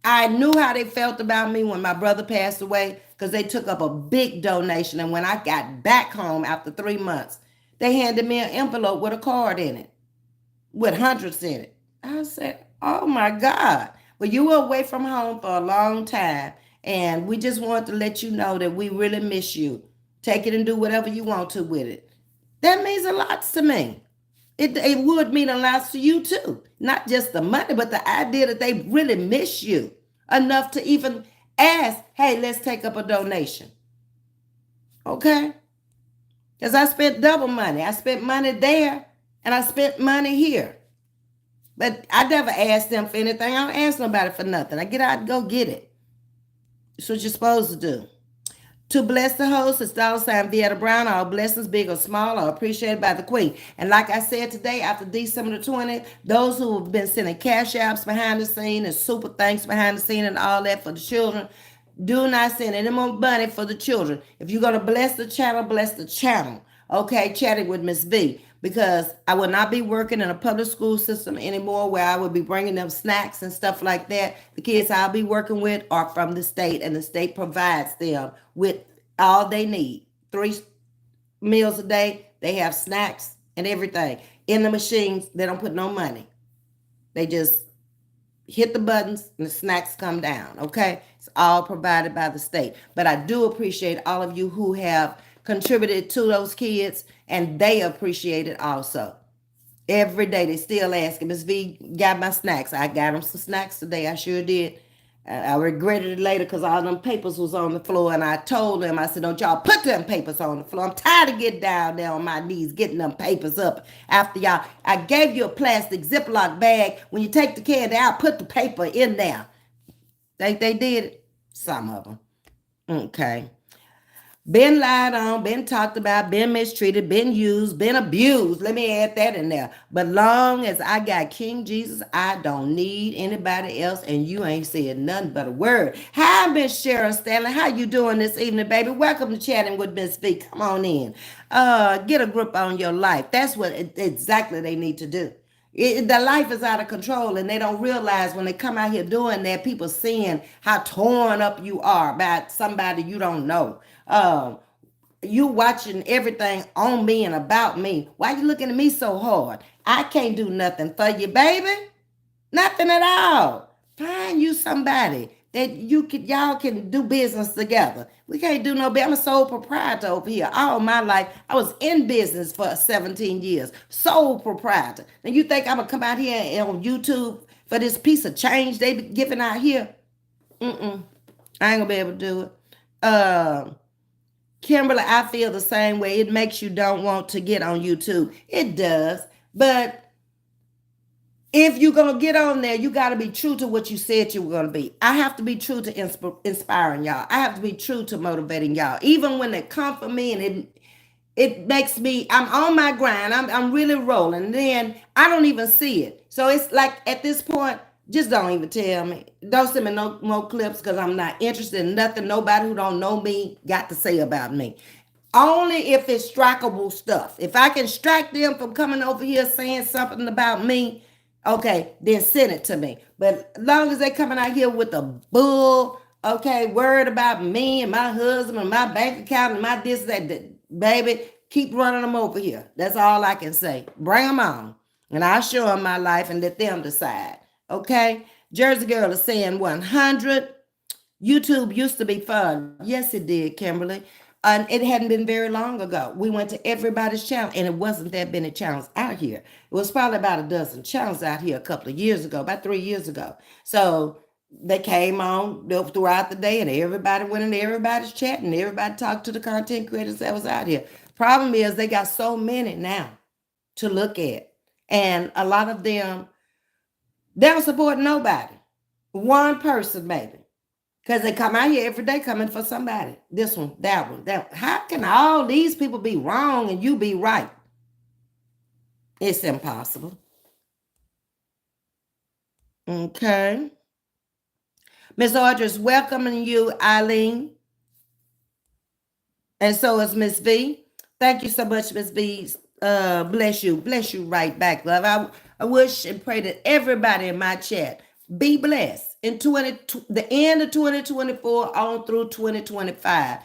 I knew how they felt about me when my brother passed away because they took up a big donation. And when I got back home after 3 months, they handed me an envelope with a card in it, with hundreds in it. I said, oh my God. Well, you were away from home for a long time. And we just wanted to let you know that we really miss you. Take it and do whatever you want to with it. That means a lot to me. It would mean a lot to you too. Not just the money, but the idea that they really miss you enough to even ask, hey, let's take up a donation. Okay? Because I spent double money. I spent money there and I spent money here. But I never asked them for anything. I don't ask nobody for nothing. I get out and go get it. That's what you're supposed to do. To bless the host is $sign Vietta Brown. All blessings, big or small, are appreciated by the Queen. And like I said today, after December the 20th, those who have been sending cash apps behind the scene and super thanks behind the scene and all that for the children, do not send any more money for the children. If you're going to bless the channel, bless the channel. Okay, chatting with Ms.V. Because I will not be working in a public school system anymore where I will be bringing them snacks and stuff like that. The kids I'll be working with are from the state, and the state provides them with all they need. 3 meals a day. They have snacks and everything. In the machines, they don't put no money. They just hit the buttons and the snacks come down, okay? It's all provided by the state. But I do appreciate all of you who have contributed to those kids, and they appreciate it also. Every day they still asking, Ms.V got my snacks. I got them some snacks today. I sure did. I regretted it later because all them papers was on the floor, and I told them, I said, don't y'all put them papers on the floor. I'm tired of getting down there on my knees, getting them papers up after y'all. I gave you a plastic Ziploc bag. When you take the candy out, put the paper in there. Think they did it? Some of them. Okay. Been lied on, been talked about, been mistreated, been used, been abused. Let me add that in there. But long as I got King Jesus, I don't need anybody else, and you ain't said nothing but a word. Hi, Miss Cheryl Stanley. How you doing this evening, baby? Welcome to Chatting with Ms.V. Come on in. Get a grip on your life. That's what exactly they need to do. The life is out of control, and they don't realize when they come out here doing that, people seeing how torn up you are by somebody you don't know. You watching everything on me and about me. Why you looking at me so hard? I can't do nothing for you, baby. Nothing at all. Find you somebody that y'all can do business together. We can't do no. I'm a sole proprietor over here. All my life, I was in business for 17 years. Sole proprietor. And you think I'm gonna come out here on YouTube for this piece of change they be giving out here? I ain't gonna be able to do it. Kimberly, I feel the same way. It makes you don't want to get on YouTube. It does. But if you're going to get on there, you got to be true to what you said you were going to be. I have to be true to inspiring y'all. I have to be true to motivating y'all. Even when they come for me and it makes me, I'm on my grind. I'm really rolling. And then I don't even see it. So it's like at this point, just don't even tell me. Don't send me no more clips because I'm not interested in nothing nobody who don't know me got to say about me. Only if it's strikeable stuff. If I can strike them from coming over here saying something about me, okay, then send it to me. But as long as they coming out here with a bull, okay, word about me and my husband and my bank account and my this, that, baby, keep running them over here. That's all I can say. Bring them on. And I'll show them my life and let them decide. Okay? Jersey Girl is saying 100. YouTube used to be fun. Yes, it did, Kimberly. And it hadn't been very long ago. We went to everybody's channel, and it wasn't that many channels out here. It was probably about a dozen channels out here a couple of years ago, about 3 years ago. So they came on throughout the day, and everybody went into everybody's chat, and everybody talked to the content creators that was out here. Problem is, they got so many now to look at, and a lot of them, they don't support nobody. One person, maybe. Because they come out here every day coming for somebody. This one, that one, that one. How can all these people be wrong and you be right? It's impossible. Okay. Miss Audrey's welcoming you, Eileen. And so is Miss V. Thank you so much, Miss V. Bless you. Bless you right back, love. I wish and pray that everybody in my chat be blessed in the end of 2024 on through 2025.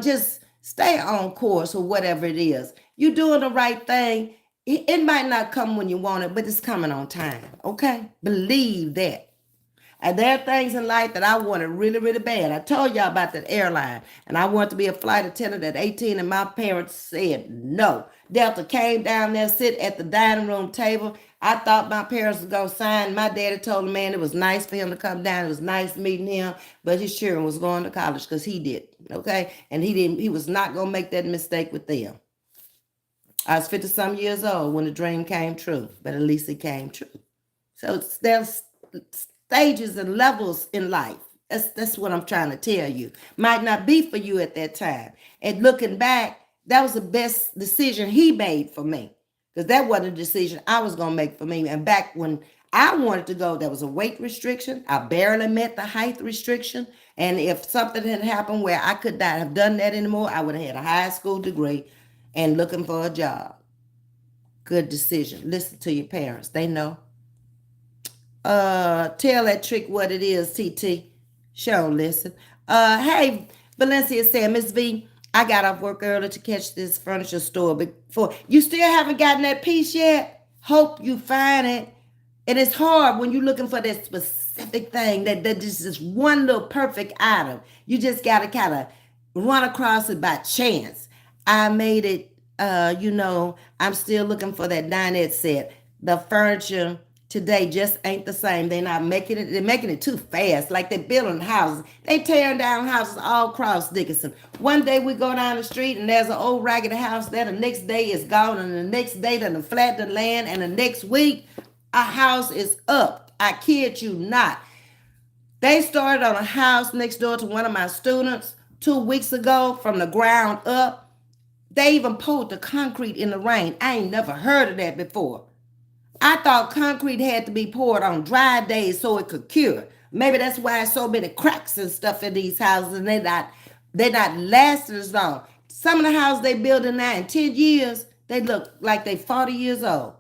Just stay on course or whatever it is. You're doing the right thing. It might not come when you want it, but it's coming on time. Okay? Believe that. And there are things in life that I wanted really, really bad. I told y'all about that airline, and I wanted to be a flight attendant at 18, and my parents said no. Delta came down there, sit at the dining room table. I thought my parents was going to sign. My daddy told the man it was nice for him to come down. It was nice meeting him, but his children was going to college because he did, okay? And he was not going to make that mistake with them. I was 50-some years old when the dream came true, but at least it came true. So there's stages and levels in life. That's what I'm trying to tell you. Might not be for you at that time. And looking back, that was the best decision he made for me. Because that wasn't a decision I was going to make for me. And back when I wanted to go, there was a weight restriction. I barely met the height restriction. And if something had happened where I could not have done that anymore, I would have had a high school degree and looking for a job. Good decision. Listen to your parents. They know. Tell that trick what it is, TT. Show listen. Hey, Valencia said, Miss V, I got off work early to catch this furniture store before. You still haven't gotten that piece yet? Hope you find it. And it's hard when you're looking for that specific thing, that just is one little perfect item. You just got to kind of run across it by chance. I made it I'm still looking for that dinette set. The furniture today just ain't the same. They're not making it. They're making it too fast. Like they're building houses. They tearing down houses all across Dickinson. One day we go down the street and there's an old raggedy house there. The next day it's gone, and the next day they flat the land, and the next week a house is up. I kid you not. They started on a house next door to one of my students 2 weeks ago from the ground up. They even poured the concrete in the rain. I ain't never heard of that before. I thought concrete had to be poured on dry days so it could cure. Maybe that's why so many cracks and stuff in these houses, and they're not lasting as long. Some of the houses they building now in 10 years, they look like they 40 years old.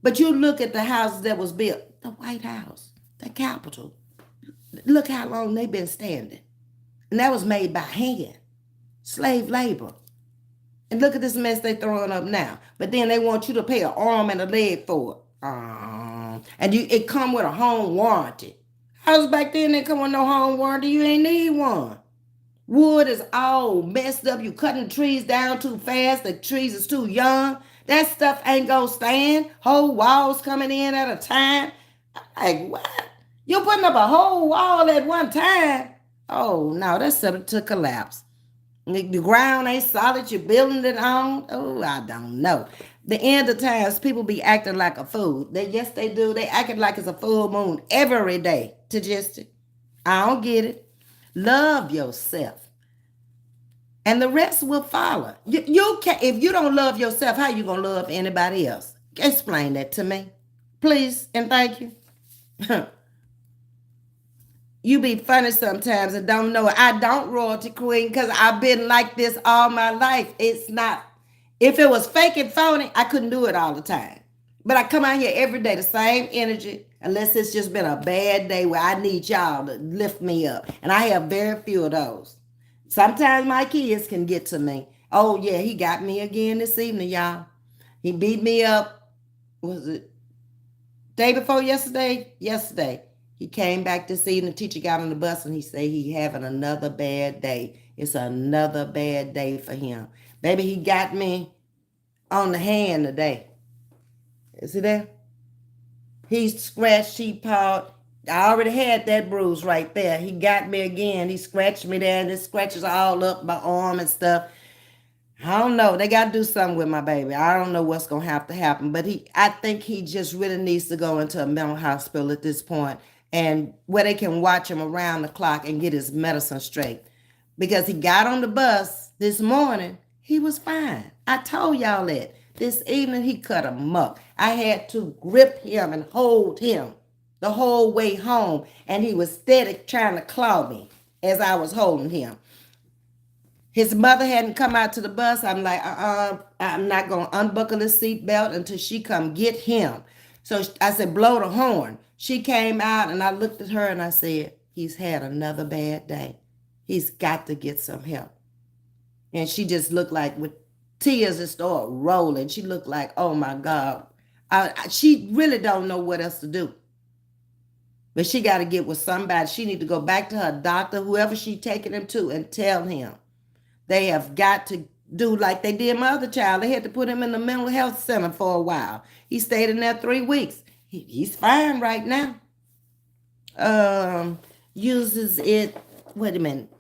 But you look at the houses that was built, the White House, the Capitol. Look how long they've been standing. And that was made by hand, slave labor. And look at this mess they throwing up now. But then they want you to pay an arm and a leg for it. And it come with a home warranty. Houses back then, they come with no home warranty. You ain't need one. Wood is all messed up. You cutting trees down too fast. The trees is too young. That stuff ain't gonna stand. Whole walls coming in at a time. I'm like, what? You putting up a whole wall at one time? Oh, no, that's subject to collapse. The ground ain't solid. You're building it on. Oh, I don't know. The end of times, people be acting like a fool. Yes, they do. They acting like it's a full moon every day. To just, I don't get it. Love yourself. And the rest will follow. You can't, if you don't love yourself, how you gonna love anybody else? Explain that to me, please, and thank you. You be funny sometimes and don't know it. I don't, royalty queen, because I've been like this all my life. It's not, if it was fake and phony, I couldn't do it all the time. But I come out here every day, the same energy, unless it's just been a bad day where I need y'all to lift me up. And I have very few of those. Sometimes my kids can get to me. Oh, yeah, he got me again this evening, y'all. He beat me up, was it day before yesterday? Yesterday. He came back this evening, the teacher got on the bus and he said he having another bad day. It's another bad day for him. Baby, he got me on the hand today. Is it there? He scratched, he pawed. I already had that bruise right there. He got me again. He scratched me there and it scratches all up my arm and stuff. I don't know. They got to do something with my baby. I don't know what's going to have to happen. But I think he just really needs to go into a mental hospital at this point, and where they can watch him around the clock and get his medicine straight. Because he got on the bus this morning, he was fine. I told y'all that. This evening, he cut a muck. I had to grip him and hold him the whole way home, and he was steady trying to claw me as I was holding him. His mother hadn't come out to the bus. I'm like, I'm not going to unbuckle his seatbelt until she come get him. So I said, blow the horn. She came out and I looked at her and I said, he's had another bad day. He's got to get some help. And she just looked like with tears that started rolling. She looked like, oh my God. She really don't know what else to do. But she got to get with somebody. She need to go back to her doctor, whoever she taking him to, and tell him. They have got to do like they did my other child. They had to put him in the mental health center for a while. He stayed in there 3 weeks. He's fine right now. Uses it, wait a minute,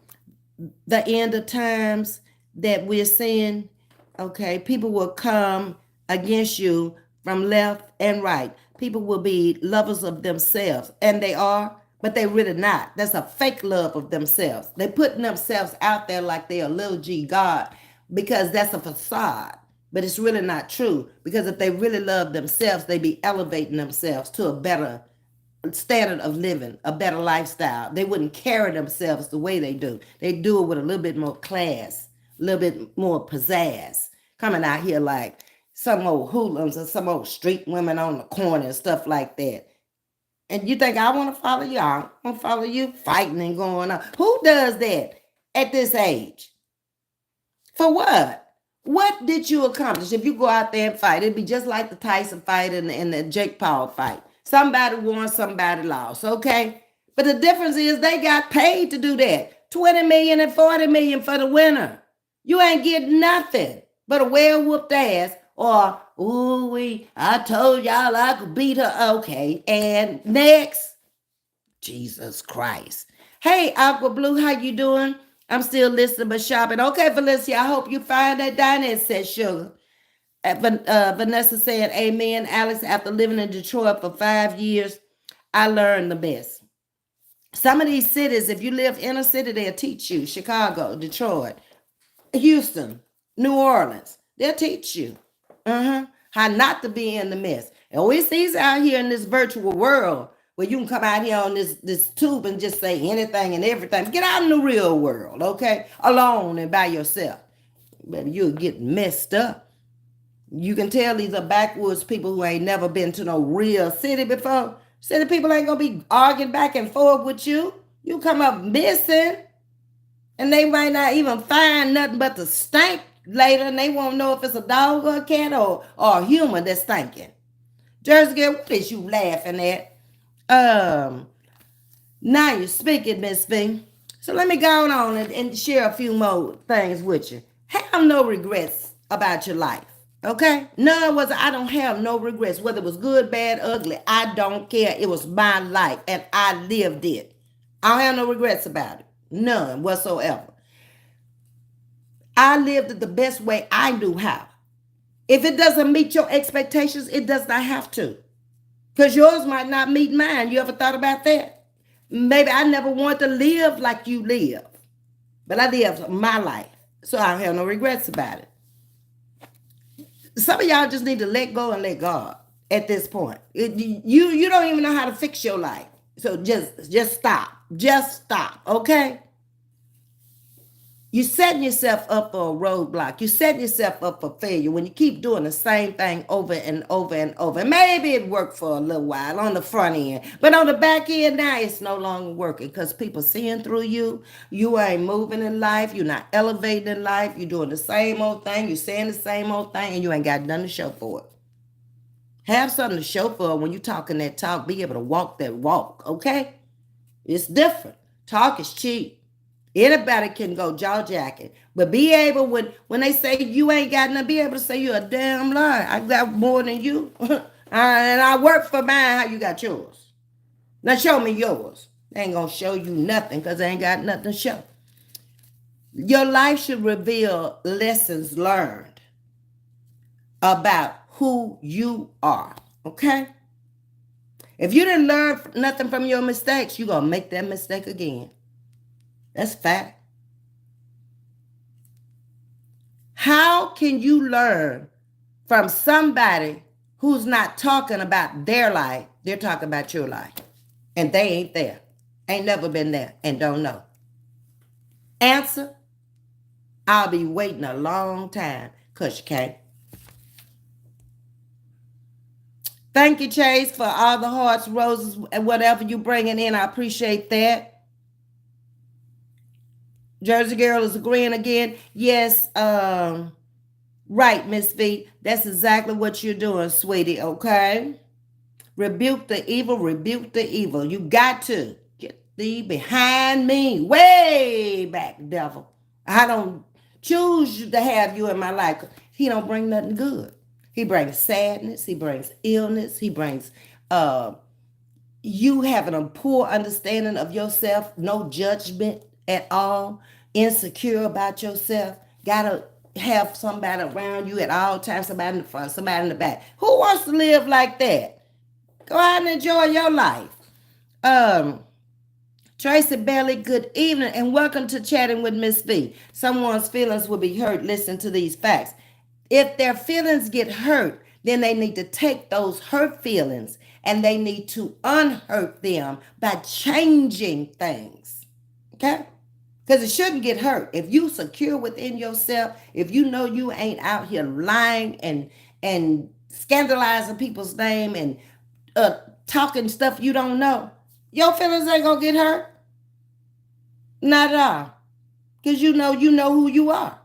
the end of times that we're seeing, okay, people will come against you from left and right. People will be lovers of themselves, and they are, but they really not. That's a fake love of themselves. They putting themselves out there like they're a little G God, because that's a facade. But it's really not true, because if they really love themselves, they be elevating themselves to a better standard of living, a better lifestyle. They wouldn't carry themselves the way they do. They do it with a little bit more class, a little bit more pizzazz, coming out here like some old hoodlums or some old street women on the corner and stuff like that. And you think I want to follow you? I don't want to follow you fighting and going on. Who does that at this age? For what? What did you accomplish? If you go out there and fight, it'd be just like the Tyson fight and the Jake Paul fight. Somebody won, somebody lost, okay? But the difference is they got paid to do that. $20 million and $40 million for the winner. You ain't getting nothing. but a well-whooped ass, or, ooh, I told y'all I could beat her. Okay, and next. Jesus Christ. Hey, Aqua Blue, how you doing? I'm still listening but shopping. Okay, Felicia, I hope you find that dinette set, sugar. Vanessa said, amen. Alex, after living in Detroit for 5 years, I learned the best. Some of these cities, if you live in a city, they'll teach you. Chicago, Detroit, Houston, New Orleans, they'll teach you how not to be in the mess. And we see out here in this virtual world where you can come out here on this tube and just say anything and everything. Get out in the real world, okay? Alone and by yourself. But you'll get messed up. You can tell these are backwoods people who ain't never been to no real city before. City people ain't gonna be arguing back and forth with you. You come up missing, and they might not even find nothing but the stink later, and they won't know if it's a dog or a cat or a human that's stinking. Jersey girl, what is you laughing at? Now you're speaking, Ms.V. So let me go on and share a few more things with you. Have no regrets about your life. Okay? None was, I don't have no regrets. Whether it was good, bad, ugly, I don't care. It was my life and I lived it. I don't have no regrets about it. None whatsoever. I lived it the best way I knew how. If it doesn't meet your expectations, it does not have to. Because yours might not meet mine. You ever thought about that? Maybe I never wanted to live like you live. But I lived my life. So I don't have no regrets about it. Some of y'all just need to let go and let God at this point. You don't even know how to fix your life. So just stop. Just stop, okay? You're setting yourself up for a roadblock. You're setting yourself up for failure when you keep doing the same thing over and over and over. Maybe it worked for a little while on the front end, but on the back end now, it's no longer working because people seeing through you. You ain't moving in life. You're not elevating in life. You're doing the same old thing. You're saying the same old thing, and you ain't got nothing to show for it. Have something to show for it when you're talking that talk. Be able to walk that walk, okay? It's different. Talk is cheap. Anybody can go jaw jacking, but be able when they say you ain't got nothing, be able to say you're a damn liar. I got more than you, and I work for mine. How you got yours? Now show me yours. They ain't gonna show you nothing because they ain't got nothing to show. Your life should reveal lessons learned about who you are. Okay. If you didn't learn nothing from your mistakes, you're gonna make that mistake again. That's fact. How can you learn from somebody who's not talking about their life? They're talking about your life. And they ain't there. Ain't never been there and don't know. Answer, I'll be waiting a long time because you can't. Thank you, Chase, for all the hearts, roses, and whatever you bringing in. I appreciate that. Jersey girl is agreeing again. Yes, right, Ms.V. That's exactly what you're doing, sweetie, okay? Rebuke the evil, rebuke the evil. You got to get thee behind me. Way back, devil. I don't choose to have you in my life. He don't bring nothing good. He brings sadness. He brings illness. He brings you having a poor understanding of yourself, no judgment at all, insecure about yourself, gotta have somebody around you at all times, somebody in the front, somebody in the back. Who wants to live like that? Go out and enjoy your life. Tracy Bailey, good evening and welcome to Chatting with Ms.V. Someone's feelings will be hurt. Listen to these facts. If their feelings get hurt, then they need to take those hurt feelings and they need to unhurt them by changing things. Okay? Because it shouldn't get hurt. If you secure within yourself, if you know you ain't out here lying and scandalizing people's name and talking stuff you don't know, your feelings ain't gonna get hurt. Not at all. Because you know who you are.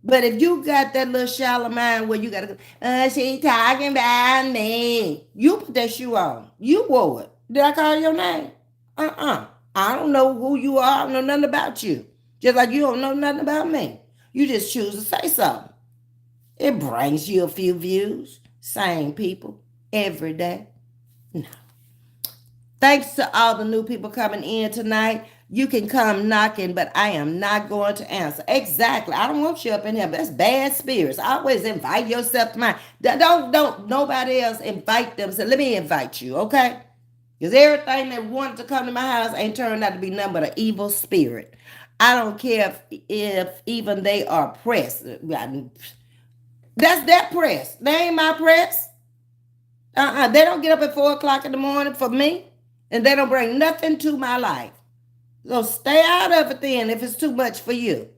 But if you got that little shallow mind where you got to go, she talking about me. You put that shoe on. You wore it. Did I call your name? I don't know who you are. I don't know nothing about you. Just like you don't know nothing about me. You just choose to say something. It brings you a few views. Same people every day. Thanks to all the new people coming in tonight. You can come knocking, but I am not going to answer. Exactly. I don't want you up in here. That's bad spirits. Always invite yourself to mine. Don't nobody else invite them. So let me invite you, okay? Because everything that wanted to come to my house ain't turned out to be nothing but an evil spirit. I don't care if even they are pressed. That's their press. They ain't my press. They don't get up at 4 o'clock in the morning for me, and they don't bring nothing to my life. So stay out of it then if it's too much for you.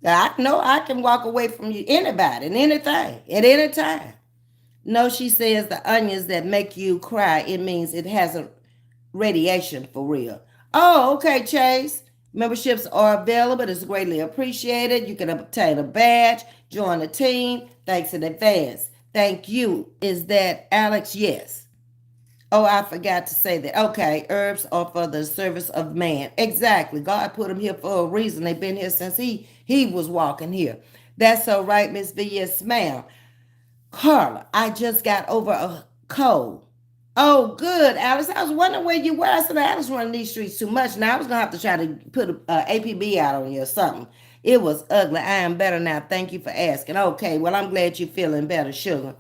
I know I can walk away from you, anybody and anything at any time. No, she says the onions that make you cry, it means it hasn't radiation for real. Oh, okay, Chase. Memberships are available. It's greatly appreciated. You can obtain a badge, join the team. Thanks in advance. Thank you. Is that Alex? Yes. Oh, I forgot to say that. Okay, herbs are for the service of man. Exactly. God put them here for a reason. They've been here since he was walking here. That's all right, Miss V. Yes, ma'am. Carla, I just got over a cold. Oh, good, Alice. I was wondering where you were. I said, Alice running these streets too much. Now, I was going to have to try to put a APB out on you or something. It was ugly. I am better now. Thank you for asking. Okay, well, I'm glad you're feeling better, sugar.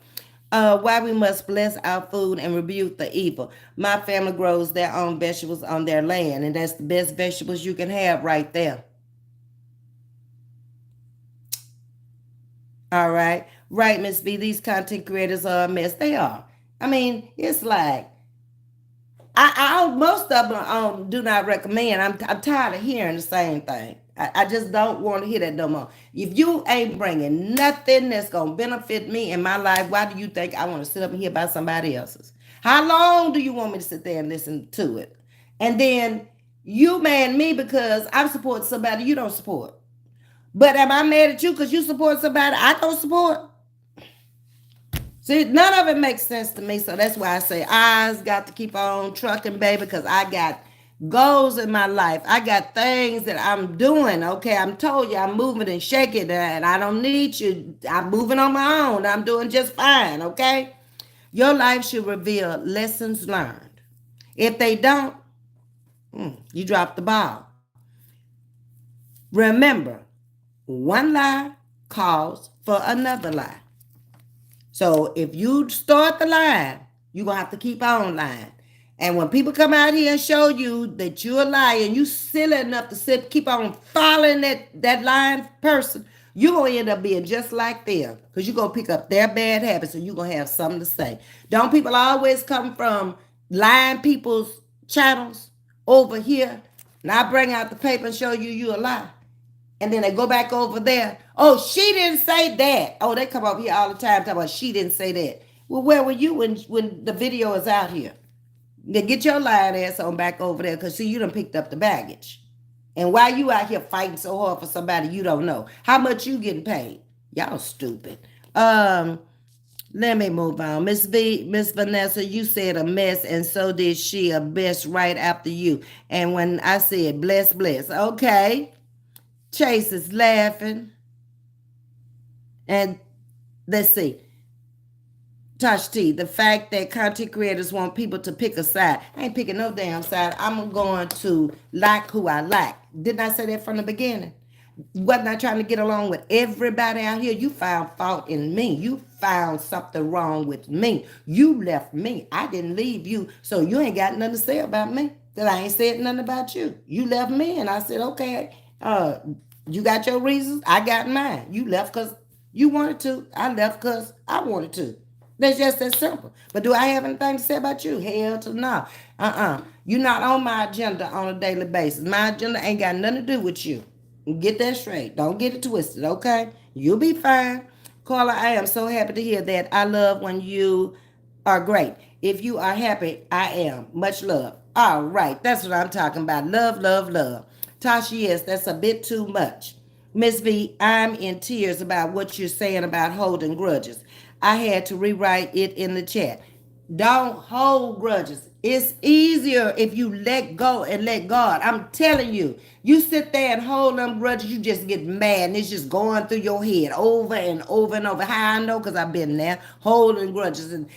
Why we must bless our food and rebuke the evil. My family grows their own vegetables on their land, and that's the best vegetables you can have right there. All right. Right, Miss V. These content creators are a mess. They are. I mean, it's like most of them do not recommend. I'm tired of hearing the same thing. I just don't want to hear that no more. If you ain't bringing nothing that's gonna benefit me in my life, why do you think I want to sit up and hear about somebody else's? How long do you want me to sit there and listen to it? And then you mad at me because I'm supporting somebody you don't support. But am I mad at you because you support somebody I don't support? See, none of it makes sense to me, so that's why I say I's got to keep on trucking, baby, because I got goals in my life. I got things that I'm doing, okay? I'm told you I'm moving and shaking, and I don't need you. I'm moving on my own. I'm doing just fine, okay? Your life should reveal lessons learned. If they don't, you drop the ball. Remember, one lie calls for another lie. So if you start the line, you're going to have to keep on lying. And when people come out here and show you that you're a liar and you silly enough to keep on following that lying person, you're going to end up being just like them because you're going to pick up their bad habits and you're going to have something to say. Don't people always come from lying people's channels over here? And I bring out the paper and show you a lie. And then they go back over there. Oh, she didn't say that. Oh, they come over here all the time talking about she didn't say that. Well, where were you when the video is out here? Then get your lying ass on back over there because, see, you done picked up the baggage. And why you out here fighting so hard for somebody you don't know? How much you getting paid? Y'all stupid. Let me move on. Miss Vanessa, you said a mess, and so did she, a mess right after you. And when I said bless, okay. Chase is laughing. And let's see. Tosh T, the fact that content creators want people to pick a side. I ain't picking no damn side. I'm going to like who I like. Didn't I say that from the beginning? Wasn't I trying to get along with everybody out here? You found fault in me. You found something wrong with me. You left me. I didn't leave you. So you ain't got nothing to say about me. That I ain't said nothing about you. You left me and I said, okay, you got your reasons. I got mine. You left because you wanted to. I left because I wanted to. That's just that simple. But do I have anything to say about you? Hell to no. You're not on my agenda on a daily basis. My agenda ain't got nothing to do with you. Get that straight. Don't get it twisted, okay? You'll be fine. Carla, I am so happy to hear that. I love when you are great. If you are happy, I am. Much love. All right. That's what I'm talking about. Love, love, love. Tasha, yes, that's a bit too much. Ms. V, I'm in tears about what you're saying about holding grudges. I had to rewrite it in the chat. Don't hold grudges. It's easier if you let go and let God. I'm telling you, you sit there and hold them grudges, you just get mad and it's just going through your head over and over and over. How I know? Because I've been there holding grudges and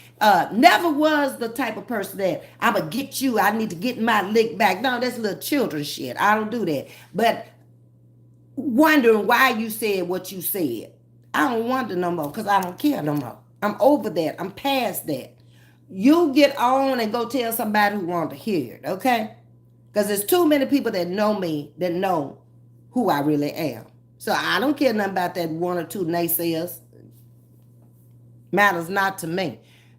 never was the type of person that I'm going to get you. I need to get my lick back. No, that's little children shit. I don't do that. But wondering why you said what you said. I don't wonder no more because I don't care no more. I'm over that. I'm past that. You get on and go tell somebody who wants to hear it, okay? Because there's too many people that know me that know who I really am. So I don't care nothing about that one or two naysayers. Matters not to me.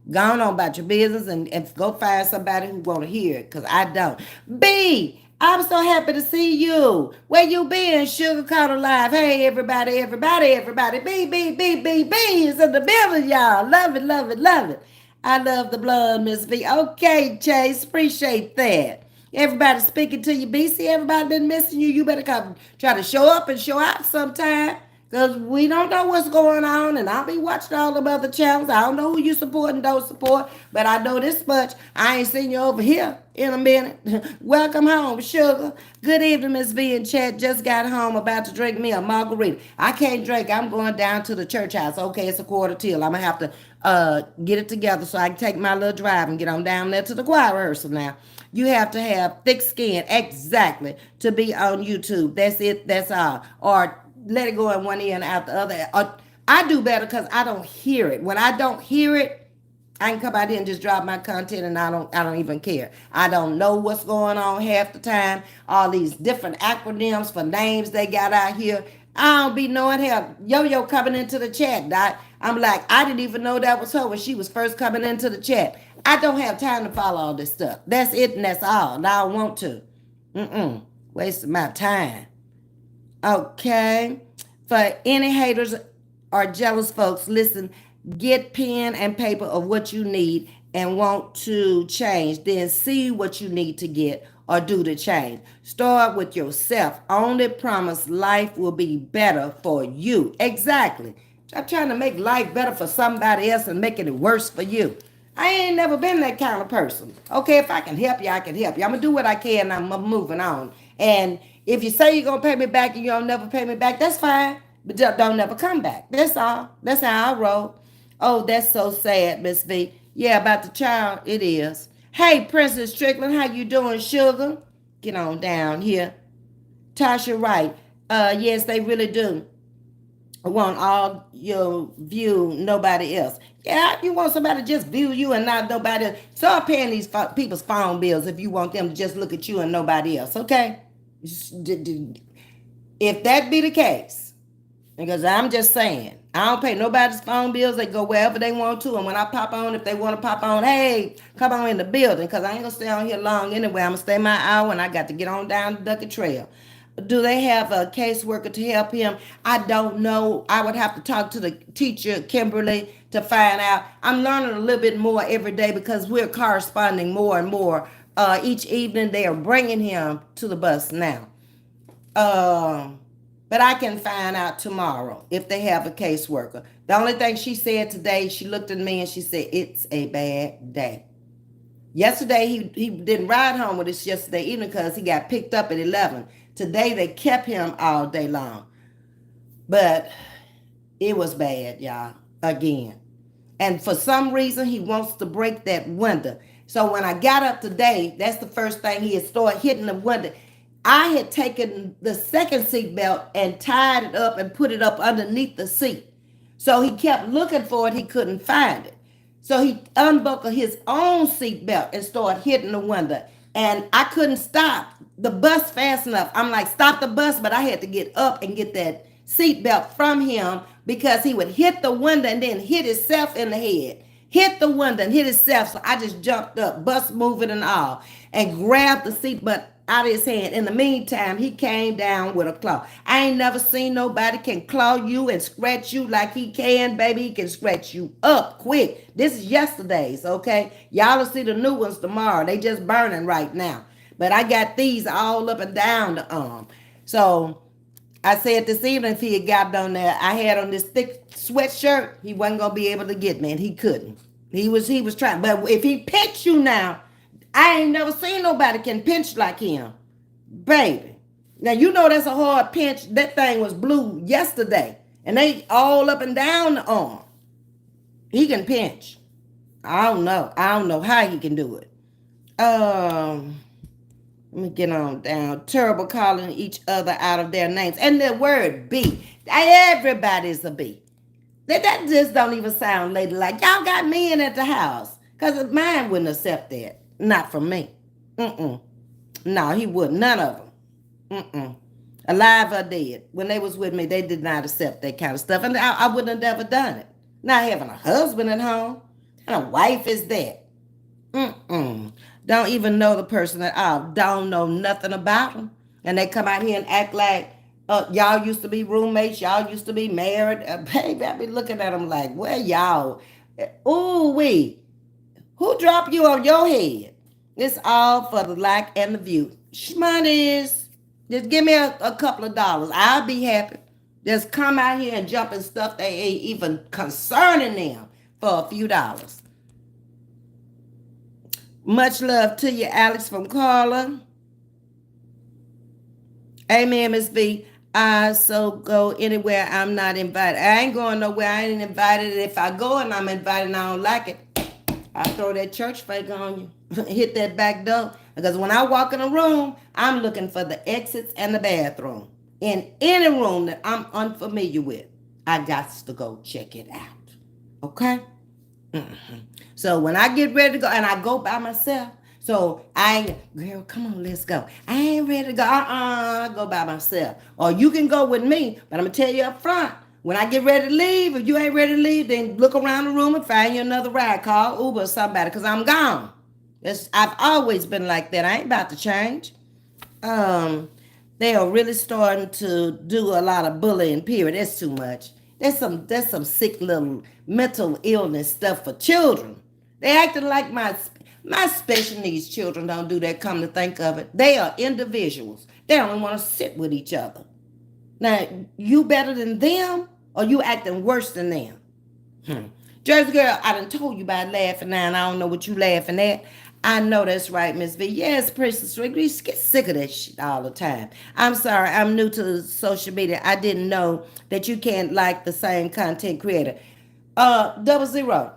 Go on about your business and go find somebody who want to hear it, because I don't. B, I'm so happy to see you. Where you been, Sugar Caught Alive? Hey, everybody, everybody, everybody. B is in the building, y'all. Love it, love it, love it. I love the blood, Ms.V. Okay, Chase, appreciate that. Everybody speaking to you, B. See, everybody been missing you. You better come try to show up and show out sometime. Because we don't know what's going on, and I'll be watching all the other channels. I don't know who you support and don't support, but I know this much. I ain't seen you over here in a minute. Welcome home, Sugar. Good evening, Ms.V. in chat. Just got home, about to drink me a margarita. I can't drink. I'm going down to the church house. Okay, it's a quarter till. I'm going to have to get it together so I can take my little drive and get on down there to the choir rehearsal now. You have to have thick skin, exactly, to be on YouTube. That's it. That's all. Or let it go in one ear and out the other. I do better because I don't hear it. When I don't hear it, I can come out here and just drop my content and I don't even care. I don't know what's going on half the time. All these different acronyms for names they got out here. I don't be knowing hell. Yo-Yo coming into the chat. I'm like, I didn't even know that was her when she was first coming into the chat. I don't have time to follow all this stuff. That's it and that's all. And I don't want to. Wasting my time. Okay. For any haters or jealous folks, listen, get pen and paper of what you need and want to change. Then see what you need to get or do to change. Start with yourself. Only promise life will be better for you. Exactly. I'm trying to make life better for somebody else and making it worse for you. I ain't never been that kind of person. Okay, if I can help you, I can help you. I'm going to do what I can. I'm moving on. And if you say you're going to pay me back and you don't never pay me back, that's fine. But don't never come back. That's all. That's how I roll. Oh, that's so sad, Miss V. Yeah, about the child, it is. Hey, Princess Strickland, how you doing, sugar? Get on down here. Tasha Wright. Yes, they really do. I want all your view, nobody else. Yeah, you want somebody to just view you and not nobody else. Start paying these people's phone bills if you want them to just look at you and nobody else, okay? If that be the case, because I'm just saying, I don't pay nobody's phone bills. They go wherever they want to. And when I pop on, if they want to pop on, hey, come on in the building. Because I ain't going to stay on here long anyway. I'm going to stay my hour and I got to get on down the Duckett Trail. Do they have a caseworker to help him? I don't know. I would have to talk to the teacher, Kimberly, to find out. I'm learning a little bit more every day because we're corresponding more and more. Each evening they are bringing him to the bus now. But I can find out tomorrow if they have a caseworker. The only thing she said today, she looked at me and she said, it's a bad day. Yesterday, he didn't ride home with us yesterday evening because he got picked up at 11. Today, they kept him all day long. But it was bad, y'all, again. And for some reason, he wants to break that window. So when I got up today, that's the first thing he had started hitting the window. I had taken the second seat belt and tied it up and put it up underneath the seat. So he kept looking for it. He couldn't find it. So he unbuckled his own seat belt and started hitting the window. And I couldn't stop the bus fast enough. I'm like, stop the bus. But I had to get up and get that seat belt from him because he would hit the window and then hit himself in the head. Hit the window and hit himself. So I just jumped up, bus moving and all, and grabbed the seat belt out of his hand. In the meantime, he came down with a claw. I ain't never seen nobody can claw you and scratch you like he can, baby. He can scratch you up quick. This is yesterday's, okay? Y'all will see the new ones tomorrow. They just burning right now. But I got these all up and down the arm. So I said this evening, if he had got on there, I had on this thick sweatshirt, he wasn't going to be able to get me, and he couldn't. He was trying. But if he picks you now, I ain't never seen nobody can pinch like him, baby. Now you know that's a hard pinch. That thing was blue yesterday, and they all up and down the arm. He can pinch. I don't know. I don't know how he can do it. Um, Let me get on down. Terrible calling each other out of their names. And the word B. Everybody's a B. That just don't even sound ladylike. Y'all got men at the house. Because mine wouldn't accept that. Not from me. Mm-mm. No, he wouldn't. None of them. Mm-mm. Alive or dead. When they was with me, they did not accept that kind of stuff. And I wouldn't have never done it. Not having a husband at home. And a wife is that. Mm-mm. Don't even know the person at all. Don't know nothing about them. And they come out here and act like y'all used to be roommates. Y'all used to be married. Baby, I be looking at them like, where y'all? Ooh, who dropped you on your head? It's all for the like and the view. Shmoneys. Just give me a couple of dollars. I'll be happy. Just come out here and jump in stuff they ain't even concerning them for a few dollars. Much love to you, Alex from Carla. Amen, Ms.V. I so go anywhere I'm not invited. I ain't going nowhere. I ain't invited. If I go and I'm invited and I don't like it, I throw that church fake on you. Hit that back door. Because when I walk in a room, I'm looking for the exits and the bathroom. In any room that I'm unfamiliar with, I got to go check it out. Okay? Mm-hmm. So when I get ready to go, and I go by myself, so I ain't, girl, come on, let's go. I ain't ready to go. I go by myself. Or you can go with me, but I'm going to tell you up front, when I get ready to leave, if you ain't ready to leave, then look around the room and find you another ride. Call Uber or somebody, because I'm gone. I've always been like that. I ain't about to change. They are really starting to do a lot of bullying, period. That's too much. That's some sick little mental illness stuff for children. They acting like my special needs children don't do that, come to think of it. They are individuals. They don't want to sit with each other. Now, you better than them or you acting worse than them? Jersey girl, I done told you about laughing now, and I don't know what you laughing at. I know that's right, Ms. V. Yes, Princess Rick, we get sick of that shit all the time. I'm sorry, I'm new to social media. I didn't know that you can't like the same content creator. 00.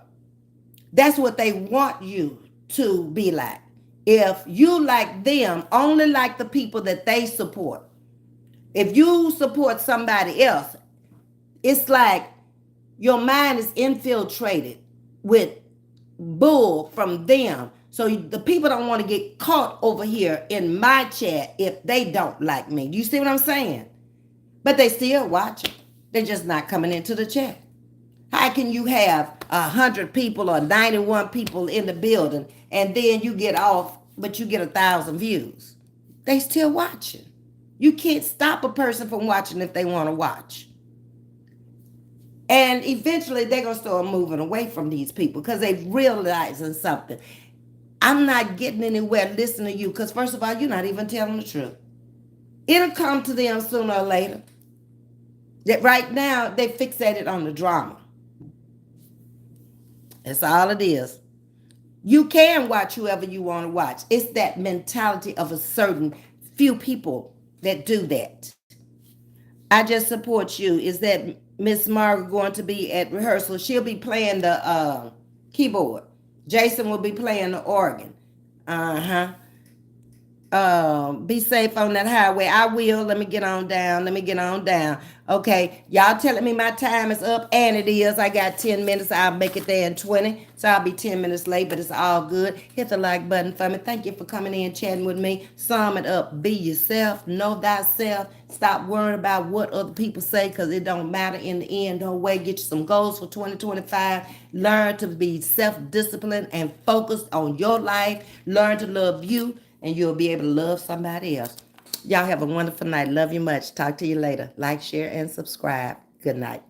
That's what they want you to be like. If you like them, only like the people that they support. If you support somebody else, it's like your mind is infiltrated with bull from them. So the people don't want to get caught over here in my chat if they don't like me. Do you see what I'm saying? But they still watching. They're just not coming into the chat. How can you have 100 people or 91 people in the building and then you get off, but you get 1,000 views? They still watching. You can't stop a person from watching if they want to watch. And eventually they're going to start moving away from these people because they're realizing something. I'm not getting anywhere listening to you because, first of all, you're not even telling the truth. It'll come to them sooner or later. That right now, they fixated on the drama. That's all it is. You can watch whoever you want to watch. It's that mentality of a certain few people that do that. I just support you. Is that Miss Margaret going to be at rehearsal? She'll be playing the keyboard. Jason will be playing the organ. Be safe on that highway. I will. Let me get on down. Okay, y'all telling me my time is up, and it is. I got 10 minutes. I'll make it there in 20, so I'll be 10 minutes late, but it's all good. Hit the like button for me. Thank you for coming in, chatting with me. Sum it up. Be yourself. Know thyself. Stop worrying about what other people say, because it don't matter in the end. Don't wait. Get you some goals for 2025. Learn to be self-disciplined and focused on your life. Learn to love you, and you'll be able to love somebody else. Y'all have a wonderful night. Love you much. Talk to you later. Like, share, and subscribe. Good night.